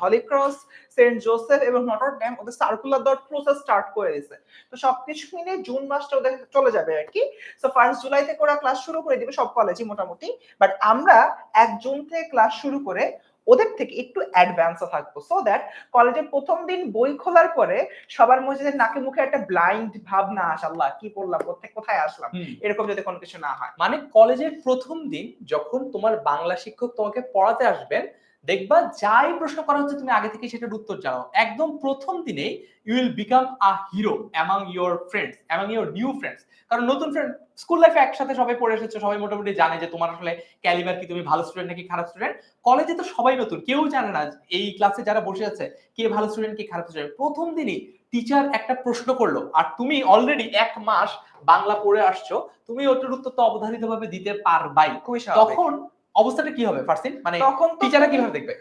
হলি ক্রস, সেন্ট জোসেফ এবং নটর ডেম ওদের সার্কুলার দেওয়ার প্রসেস স্টার্ট করে দিয়েছে। তো সবকিছু মিলে জুন মাসটা ওদের চলে যাবে আরকি। সো 1 জুলাই থেকে ওরা ক্লাস শুরু করে দিবে সব কলেজই মোটামুটি। বাট আমরা 1 জুন থেকে ক্লাস শুরু করে ওদের থেকে একটু অ্যাডভান্সে থাকবো। সো দ্যাট কলেজের ১ম দিন বই খোলার পরে সবার মধ্যে যে নাকে মুখে একটা ব্লাইন্ড ভাব না আসে, আল্লাহ কি পড়লাম, কোথায় আসলাম, হুম। এরকম যদি কোনো কিছু না হয়। মানে কলেজের প্রথম দিন যখন তোমার বাংলা শিক্ষক তোমাকে পড়াতে আসবেন, দেখবা যাই প্রশ্ন করা হচ্ছে তুমি আগে থেকে সেটার উত্তর জানো। একদম প্রথম দিনেই you will become a hero among your friends, among your new friends. কারণ নতুন ফ্রেন্ড স্কুল লাইফে একসাথে সবাই পড়ে এসেছে, সবাই মোটামুটি জানে যে তোমার আসলে ক্যালিবার কি, তুমি ভালো স্টুডেন্ট নাকি খারাপ স্টুডেন্ট। কলেজে তো সবাই নতুন, কেউ জানে না এই ক্লাসে যারা বসে আছে কে ভালো স্টুডেন্ট কে খারাপ স্টুডেন্ট। প্রথম দিনই টিচার একটা প্রশ্ন করলো আর তুমি অলরেডি 1 মাস বাংলা পড়ে আসছো, তুমি ওটার উত্তর তো অবধারিতভাবে দিতে পারবাই। খুবই স্বাভাবিক। তখন অবস্থাটা কি হবে ফারসিন? মানে তখন তো টিচাররা কিভাবে দেখবে?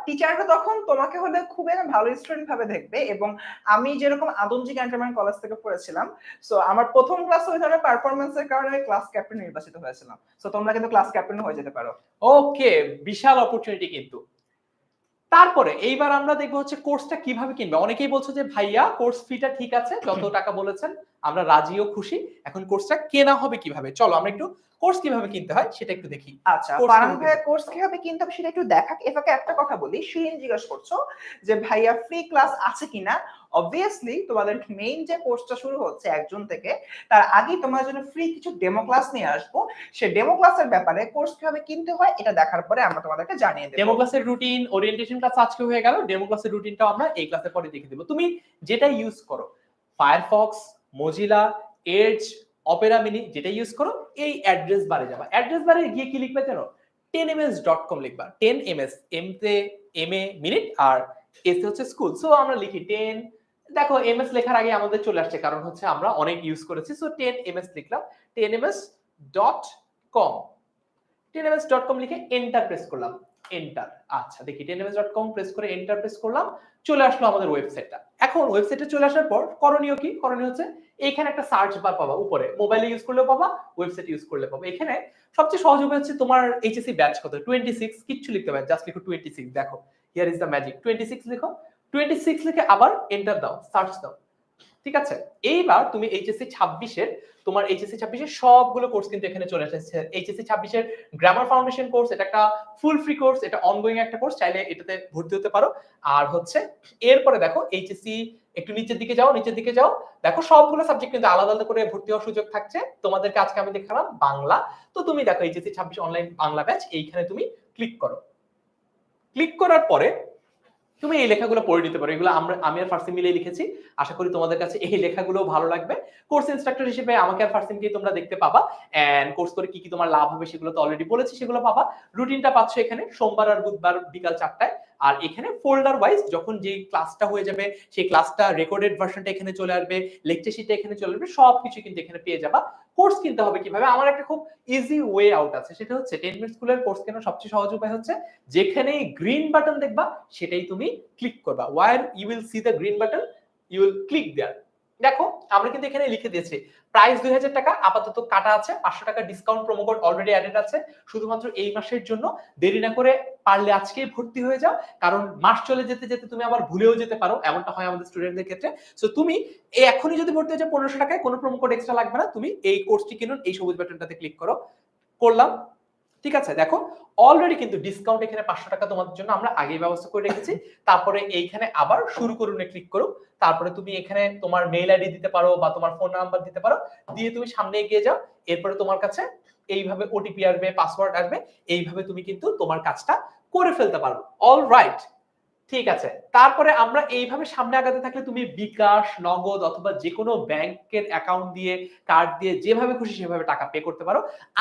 টিচাররা তখন তোমাকে হলে খুবই না ভালো স্টুডেন্ট ভাবে দেখবে। এবং আমি যেরকম আদমজী ক্যান্টনমেন্ট কলেজ থেকে পড়েছিলাম, সো আমার প্রথম ক্লাসে ওই ধরনের পারফরম্যান্স এর কারণে আমি ক্লাস ক্যাপ্টেন নির্বাচিত হয়েছিলাম। সো তোমরা কিন্তু ক্লাস ক্যাপ্টেন হয়ে যেতে পারো। ওকে, বিশাল অপরচুনিটি কিন্তু। তারপরে এইবার আমরা দেখবো হচ্ছে কোর্সটা কিভাবে কিনবে। অনেকেই বলছো যে ভাইয়া কোর্স ফিটা ঠিক আছে, যত টাকা বলেছেন আমরা রাজিও খুশি, এখন কোর্সটা কেনা হবে কিভাবে? চলো আমরা একটু কোর্স কিভাবে কিনতে হয় সেটা একটু দেখি। আচ্ছা, কোর্স ফারহান কিভাবে ভাইয়া কিনতে হয়? কোর্স কিভাবে কিনতে হবে সেটা একটু দেখাক। এ ফাঁকে একটা কথা বলি, শিরিন জিজ্ঞেস করছো যে ভাইয়া ফ্রি ক্লাস আছে কিনা? অবভিয়াসলি তোমাদের মেইন যে কোর্সটা শুরু হচ্ছে 1 জুন থেকে, তার আগেই তোমাদের জন্য ফ্রি কিছু ডেমো ক্লাস নিয়ে আসবো। সেই ডেমো ক্লাসের ব্যাপারে কোর্স কিভাবে কিনতে হয় এটা দেখার পরে আমরা তোমাদেরকে জানিয়ে দেব। ডেমো ক্লাসের রুটিন, ওরিয়েন্টেশন ক্লাস আজকে হয়ে গেল। ডেমো ক্লাসের রুটিনটাও আমরা এই ক্লাসের পরে দেখে দেব। তুমি যেটা ইউজ করো, Firefox, Mozilla, Edge, Opera Mini যেটা ইউজ করো, এই অ্যাড্রেস বারে যাবা। অ্যাড্রেস বারে গিয়ে কি লিখবে জানো? 10ms.com লিখবা। 10ms, এম তে এম এ মিনিট আর এস হচ্ছে স্কুল। সো আমরা লিখি 10, দেখো এমএস লেখার আগে আমাদের চলে আসছে কারণ হচ্ছে আমরা অনেক ইউজ করেছি। সো 10ms লিখলাম, 10ms.com, 10ms.com লিখে এন্টার প্রেস করলাম। এন্টার। আচ্ছা দেখি 10ms.com প্রেস করে এন্টার প্রেস করলাম, চলে আসলো আমাদের ওয়েবসাইটটা। এখন ওয়েবসাইটে চলে আসার পর করণীয় কি? করণীয় হচ্ছে এইখানে একটা সার্চ বার পাবা উপরে, মোবাইলে ইউজ করলেও পাবা, ওয়েবসাইট ইউজ করলে পাবা। এখানে সবচেয়ে সহজ উপায় হচ্ছে তোমার এইচএসসি ব্যাচ কত, 26, কিচ্ছু লিখতে হবে, জাস্ট লিখো 26। দেখো হিয়ার ইজ দ্য ম্যাজিক, 26 লিখো। 26 লিখে আবার এন্টার দাও, সার্চ দাও। ঠিক আছে, এইবার তুমি এইচএসসি 26-এর তোমার এইচএসসি 26-এর সবগুলো কোর্স কিন্তু এখানে চলে এসেছে। এইচএসসি 26-এর গ্রামার ফাউন্ডেশন কোর্স, এটা একটা ফুল ফ্রি কোর্স, এটা অনগোয়িং একটা কোর্স, চাইলে এটাতে ভর্তি হতে পারো। আর হচ্ছে এরপরে দেখো এইচএসসি একটু নিচের দিকে যাও, নিচের দিকে যাও, দেখো সবগুলো সাবজেক্ট কিন্তু আলাদা আলাদা করে ভর্তি হওয়ার সুযোগ থাকছে। তোমাদেরকে আজকে আমি দেখালাম বাংলা, তো তুমি দেখো এইচএসসি 26 অনলাইন বাংলা ব্যাচ, এইখানে তুমি ক্লিক করো। ক্লিক করার পরে তুমি এই লেখাগুলো পড়ে নিতে পারো, এগুলো আমি আর ফার্সিম মিলে লিখেছি, আশা করি তোমাদের কাছে এই লেখাগুলো ভালো লাগবে। কোর্স ইনস্ট্রাক্টর হিসেবে আমাকে আর ফার্সিমকে তোমরা দেখতে পাবা, এন্ড কোর্স করে কি কি তোমার লাভ হবে সেগুলো তো অলরেডি বলেছি, সেগুলো পাবা। রুটিনটা পাচ্ছ এখানে সোমবার আর বুধবার বিকাল 4টায়। আর এখানে ফোল্ডার ওয়াইজ যখন যে ক্লাসটা হয়ে যাবে সেই ক্লাসটা রেকর্ডেড ভার্সনটা এখানে চলে আসবে, লেকচার শিটটা এখানে চলে আসবে, সবকিছু কিন্তু এখানে পেয়ে যাবা। কোর্স কিনতে হবে কিভাবে, আমার একটা খুব ইজি ওয়ে আউট আছে, সেটা হচ্ছে 10 মিনিট স্কুলের কোর্স কেনার সবচেয়ে সহজ উপায় হচ্ছে যেখানে গ্রিন বাটন দেখবা সেটাই তুমি ক্লিক করবা। Were you will see the green button you will click দেয়ার। দেখো আমরা কিন্তু এখানে লিখে দিয়েছি প্রাইস 2000 টাকা, আপাতত কাটা আছে, 500 টাকা discount promo code already added আছে শুধুমাত্র এই মাসের জন্য। দেরি না করে পারলে আজকেই ভর্তি হয়ে যাও, কারণ মাস চলে যেতে যেতে তুমি আবার ভুলেও যেতে পারো, এমনটা হয় আমাদের স্টুডেন্টদের ক্ষেত্রে। সো তুমি এখনই যদি ভর্তি হয়ে যাও 1500 টাকায়, কোনো প্রোমো কোড এক্সট্রা লাগবে না, তুমি এই কোর্সটি কিনুন, এই সবুজ বাটনটাতে ক্লিক করো। করলাম, ঠিক আছে। দেখো অলরেডি কিন্তু ডিসকাউন্ট এখানে 500 টাকা তোমাদের জন্য আমরা আগেই ব্যবস্থা করে রেখেছি। তারপরে এইখানে আবার শুরু করুনে ক্লিক করো, তারপরে তুমি এখানে তোমার মেইল আইডি দিতে পারো বা তোমার ফোন নাম্বার দিতে পারো, দিয়ে তুমি সামনে এগিয়ে যাও। এরপরে তোমার কাছে এইভাবে ওটিপি আসবে, পাসওয়ার্ড আসবে, এইভাবে তুমি কিন্তু তোমার কাজটা করে ফেলতে পারো। অল রাইট, ঠিক আছে। তারপরে আমরা এইভাবে সামনে আগাতে থাকলে তুমি বিকাশ, নগদ অথবা যে কোনো ব্যাংকের অ্যাকাউন্ট দিয়ে, কার্ড দিয়ে, যেভাবে খুশি সেভাবে টাকা পে করতে পারো।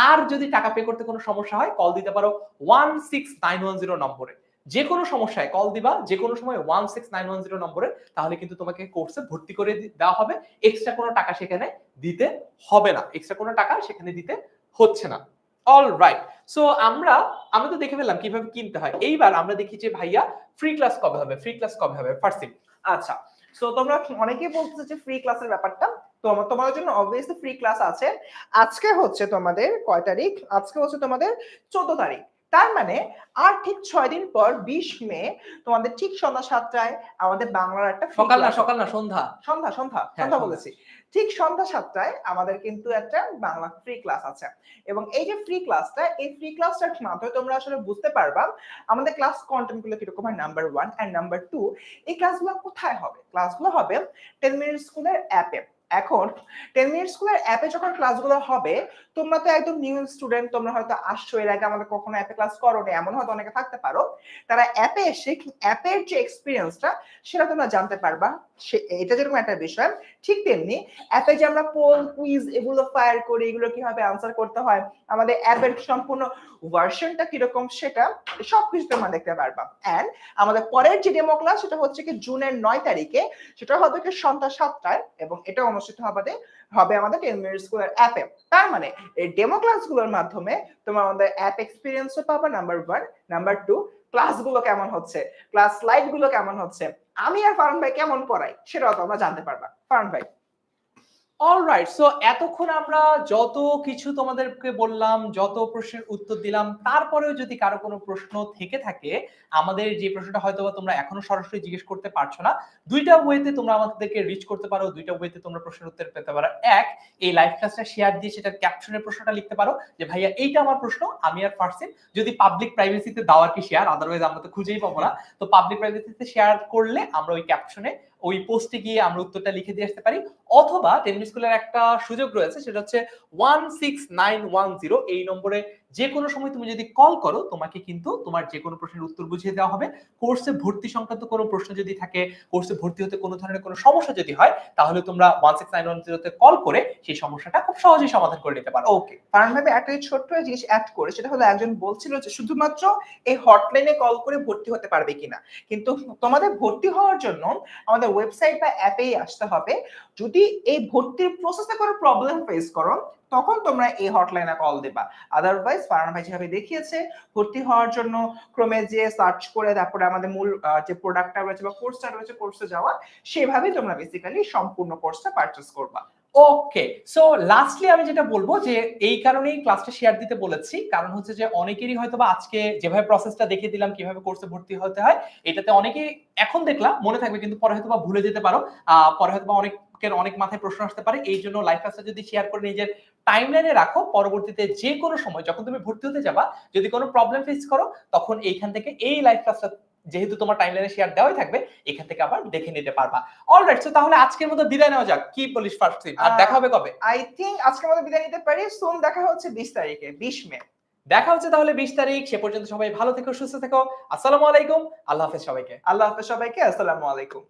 আর যদি টাকা পে করতে কোনো সমস্যা হয় কল দিতে পারো 16910 নম্বরে। যে কোনো সমস্যায় কল দিবা, যে কোনো সময় 16910 নম্বরে, তাহলে কিন্তু তোমাকে কোর্সে ভর্তি করে দেওয়া হবে। এক্সট্রা কোনো টাকা সেখানে দিতে হবে না, এক্সট্রা কোনো টাকা সেখানে দিতে হচ্ছে না। অল রাইট, সো আমরা তো দেখে ফেললাম কিভাবে কিনতে হয়। এইবার আমরা দেখি যে ভাইয়া ফ্রি ক্লাস কবে হবে, ফ্রি ক্লাস কবে হবে ফার্সিম। আচ্ছা, সো তোমরা অনেকেই বলতেছো যে ফ্রি ক্লাসের ব্যাপারটা, তো তোমাদের জন্য অবভিয়াসলি ফ্রি ক্লাস আছে। আজকে হচ্ছে তোমাদের কয় তারিখ? আজকে হচ্ছে তোমাদের 14 তারিখ। তার মানে আর ঠিক 6 দিন পর 20 মে তোমাদের ঠিক সন্ধ্যা 7টায় আমাদের বাংলার একটা সকাল না সন্ধ্যা, সন্ধ্যা বলেছি, ঠিক সন্ধ্যা 7টায় আমাদের কিন্তু একটা বাংলা ফ্রি ক্লাস আছে। এবং এই যে ফ্রি ক্লাসটা, এই ফ্রি ক্লাসটার মাধ্যমে তোমরা আসলে বুঝতে পারবা আমাদের ক্লাস কন্টেন্ট গুলো কিরকম হয়, নাম্বার 1 এন্ড নাম্বার 2 এই ক্লাসগুলো কোথায় হবে। ক্লাসগুলো হবে 10 মিনিট স্কুলের অ্যাপে। এখন 10 মিনিট স্কুলের অ্যাপে যখন ক্লাসগুলো হবে, তোমরা তো একদম নিউ স্টুডেন্ট, তোমরা হয়তো আসছো, এর আগে আমাদের কখনো অ্যাপে ক্লাস করোনি, এমন হয়তো অনেকে থাকতে পারো। তারা অ্যাপে এসে অ্যাপের যে এক্সপিরিয়েন্সটা সেটা তোমরা জানতে পারবা। এটা যেরকম একটা বিষয়, ঠিক তেমনি অ্যাপে যে আমরা পোল, কুইজ এগুলো ফায়ার করি, এগুলো কিভাবে আনসার করতে হয়, আমাদের অ্যাপের সম্পূর্ণ ভার্সনটা কিরকম, সেটা সবকিছু তোমরা দেখতে পারবা। এন্ড আমাদের পরের যে ডেমো ক্লাস সেটা হচ্ছে কি জুনের 9 তারিখে, সেটা হবে কি সন্ধ্যা 7টায়, এবং এটা অনুষ্ঠিত হবে আমাদের 10 মিনিট স্কুলের অ্যাপে। তার মানে এই ডেমো ক্লাসগুলোর মাধ্যমে তোমরা আমাদের অ্যাপ এক্সপিরিয়েন্সও পাবা, নাম্বার 1, নাম্বার 2 ক্লাসগুলো কেমন হচ্ছে, ক্লাস স্লাইড গুলো কেমন হচ্ছে, আমি আর ফারহান ভাই কেমন পড়াই সেটাও তোমরা জানতে পারবা। ফারহান ভাই, অলরাইট, সো এতক্ষণ আমরা যত কিছু তোমাদেরকে বললাম, যত প্রশ্নের উত্তর দিলাম, তারপরেও যদি কারো কোনো প্রশ্ন থেকে থাকে, আমাদের যে প্রশ্নটা হয়তো তোমরা এখনো সরাসরি জিজ্ঞেস করতে পারছো না, দুইটা ওয়েতে তোমরা আমাদেরকে রিচ করতে পারো, দুইটা ওয়েতে তোমরা প্রশ্নের উত্তর পেতে পারো। এক, এই লাইভ ক্লাসটা শেয়ার দিয়ে সেটার ক্যাপশনের প্রশ্নটা লিখতে পারো যে ভাইয়া এইটা আমার প্রশ্ন, আমি আর ফারসিন, যদি পাবলিক প্রাইভেসিতে দাও আর কি শেয়ার, আদারওয়াইজ আমরা তো খুঁজেই পাবো না। তো পাবলিক প্রাইভেসিতে শেয়ার করলে আমরা ওই ক্যাপশনে, ওই পোস্টে গিয়ে আমরা উত্তরটা লিখে দিয়ে আসতে পারি। অথবা 10 মিনিট স্কুলের একটা সুযোগ রয়েছে, সেটা হচ্ছে 16910 এই নম্বরে যে কোনো সময় তুমি যদি কল করো, তোমাকে কিন্তু তোমার যে কোনো প্রশ্নের উত্তর বুঝিয়ে দেওয়া হবে। কোর্সে ভর্তি সংক্রান্ত কোনো প্রশ্ন যদি থাকে, কোর্সে ভর্তি হতে কোনো ধরনের কোনো সমস্যা যদি হয়, তাহলে তোমরা 16910 তে কল করে সেই সমস্যাটা খুব সহজেই সমাধান করে নিতে পারো। ওকে, ফারহান ভাই একটা ছোট্ট জিনিস অ্যাড করে, সেটা হলো একজন বলছিল যে শুধুমাত্র এই হটলাইনে কল করে ভর্তি হতে পারবে কিনা, কিন্তু তোমাদের ভর্তি হওয়ার জন্য আমাদের ওয়েবসাইট বা অ্যাপেই আসতে হবে। যদি এই ভর্তির প্রসেসে কোনো প্রবলেম ফেস করো, তখন তোমরা এই হটলাইনে কল দিবা। আদারওয়াইজ ফারহান ভাই যেভাবে দেখিয়েছে, ভর্তি হওয়ার জন্য ক্রমে যে সার্চ করে তারপরে আমাদের মূল যে প্রোডাক্টটা রয়েছে বা কোর্সটা রয়েছে, কোর্সে যাওয়া, সেভাবেই তোমরা বেসিক্যালি সম্পূর্ণ কোর্সটা পারচেজ করবা। ওকে, সো লাস্টলি আমি যেটা বলবো যে এই কারণেই ক্লাসটা শেয়ার দিতে বলেছি, কারণ হচ্ছে যে অনেকেরই হয়তোবা আজকে যেভাবে প্রসেসটা দেখিয়ে দিলাম কিভাবে কোর্সে ভর্তি হতে হয়, এটাতে অনেকেই এখন দেখলাম মনে থাকবে, কিন্তু পরে হয়তোবা ভুলে যেতে পারো। পরে হয়তোবা অনেকের অনেক মাথায় প্রশ্ন আসতে পারে। এই জন্য লাইভ ক্লাসটা যদি শেয়ার করে নিজের টাইমলাইনে রাখো, পরবর্তীতে যে কোনো সময় যখন তুমি ভর্তি হতে যাবা, যদি কোনো প্রবলেম ফেস করো, তখন এইখান থেকে এই লাইভ ক্লাসটা যেহেতু তোমার টাইমলাইনে শেয়ার দেওয়াই থাকবে, এখান থেকে আবার দেখে নিতে পারবা। অলরাইট, সো তাহলে আজকের মতো বিদায় নেওয়া যাক। কি বলিস ফার্স্ট, আর দেখা হবে কবে? আই থিংক আজকের মতো বিদায় নিতে পারি। সুন দেখা হচ্ছে 20 তারিখে, 20 মে। দেখা হচ্ছে তাহলে 20 তারিখ। সে পর্যন্ত সবাই ভালো থেকো, সুস্থ থেকো। আসসালামু আলাইকুম, আল্লাহ হাফেজ সবাইকে। আল্লাহ হাফেজ সবাইকে, আসসালামু আলাইকুম।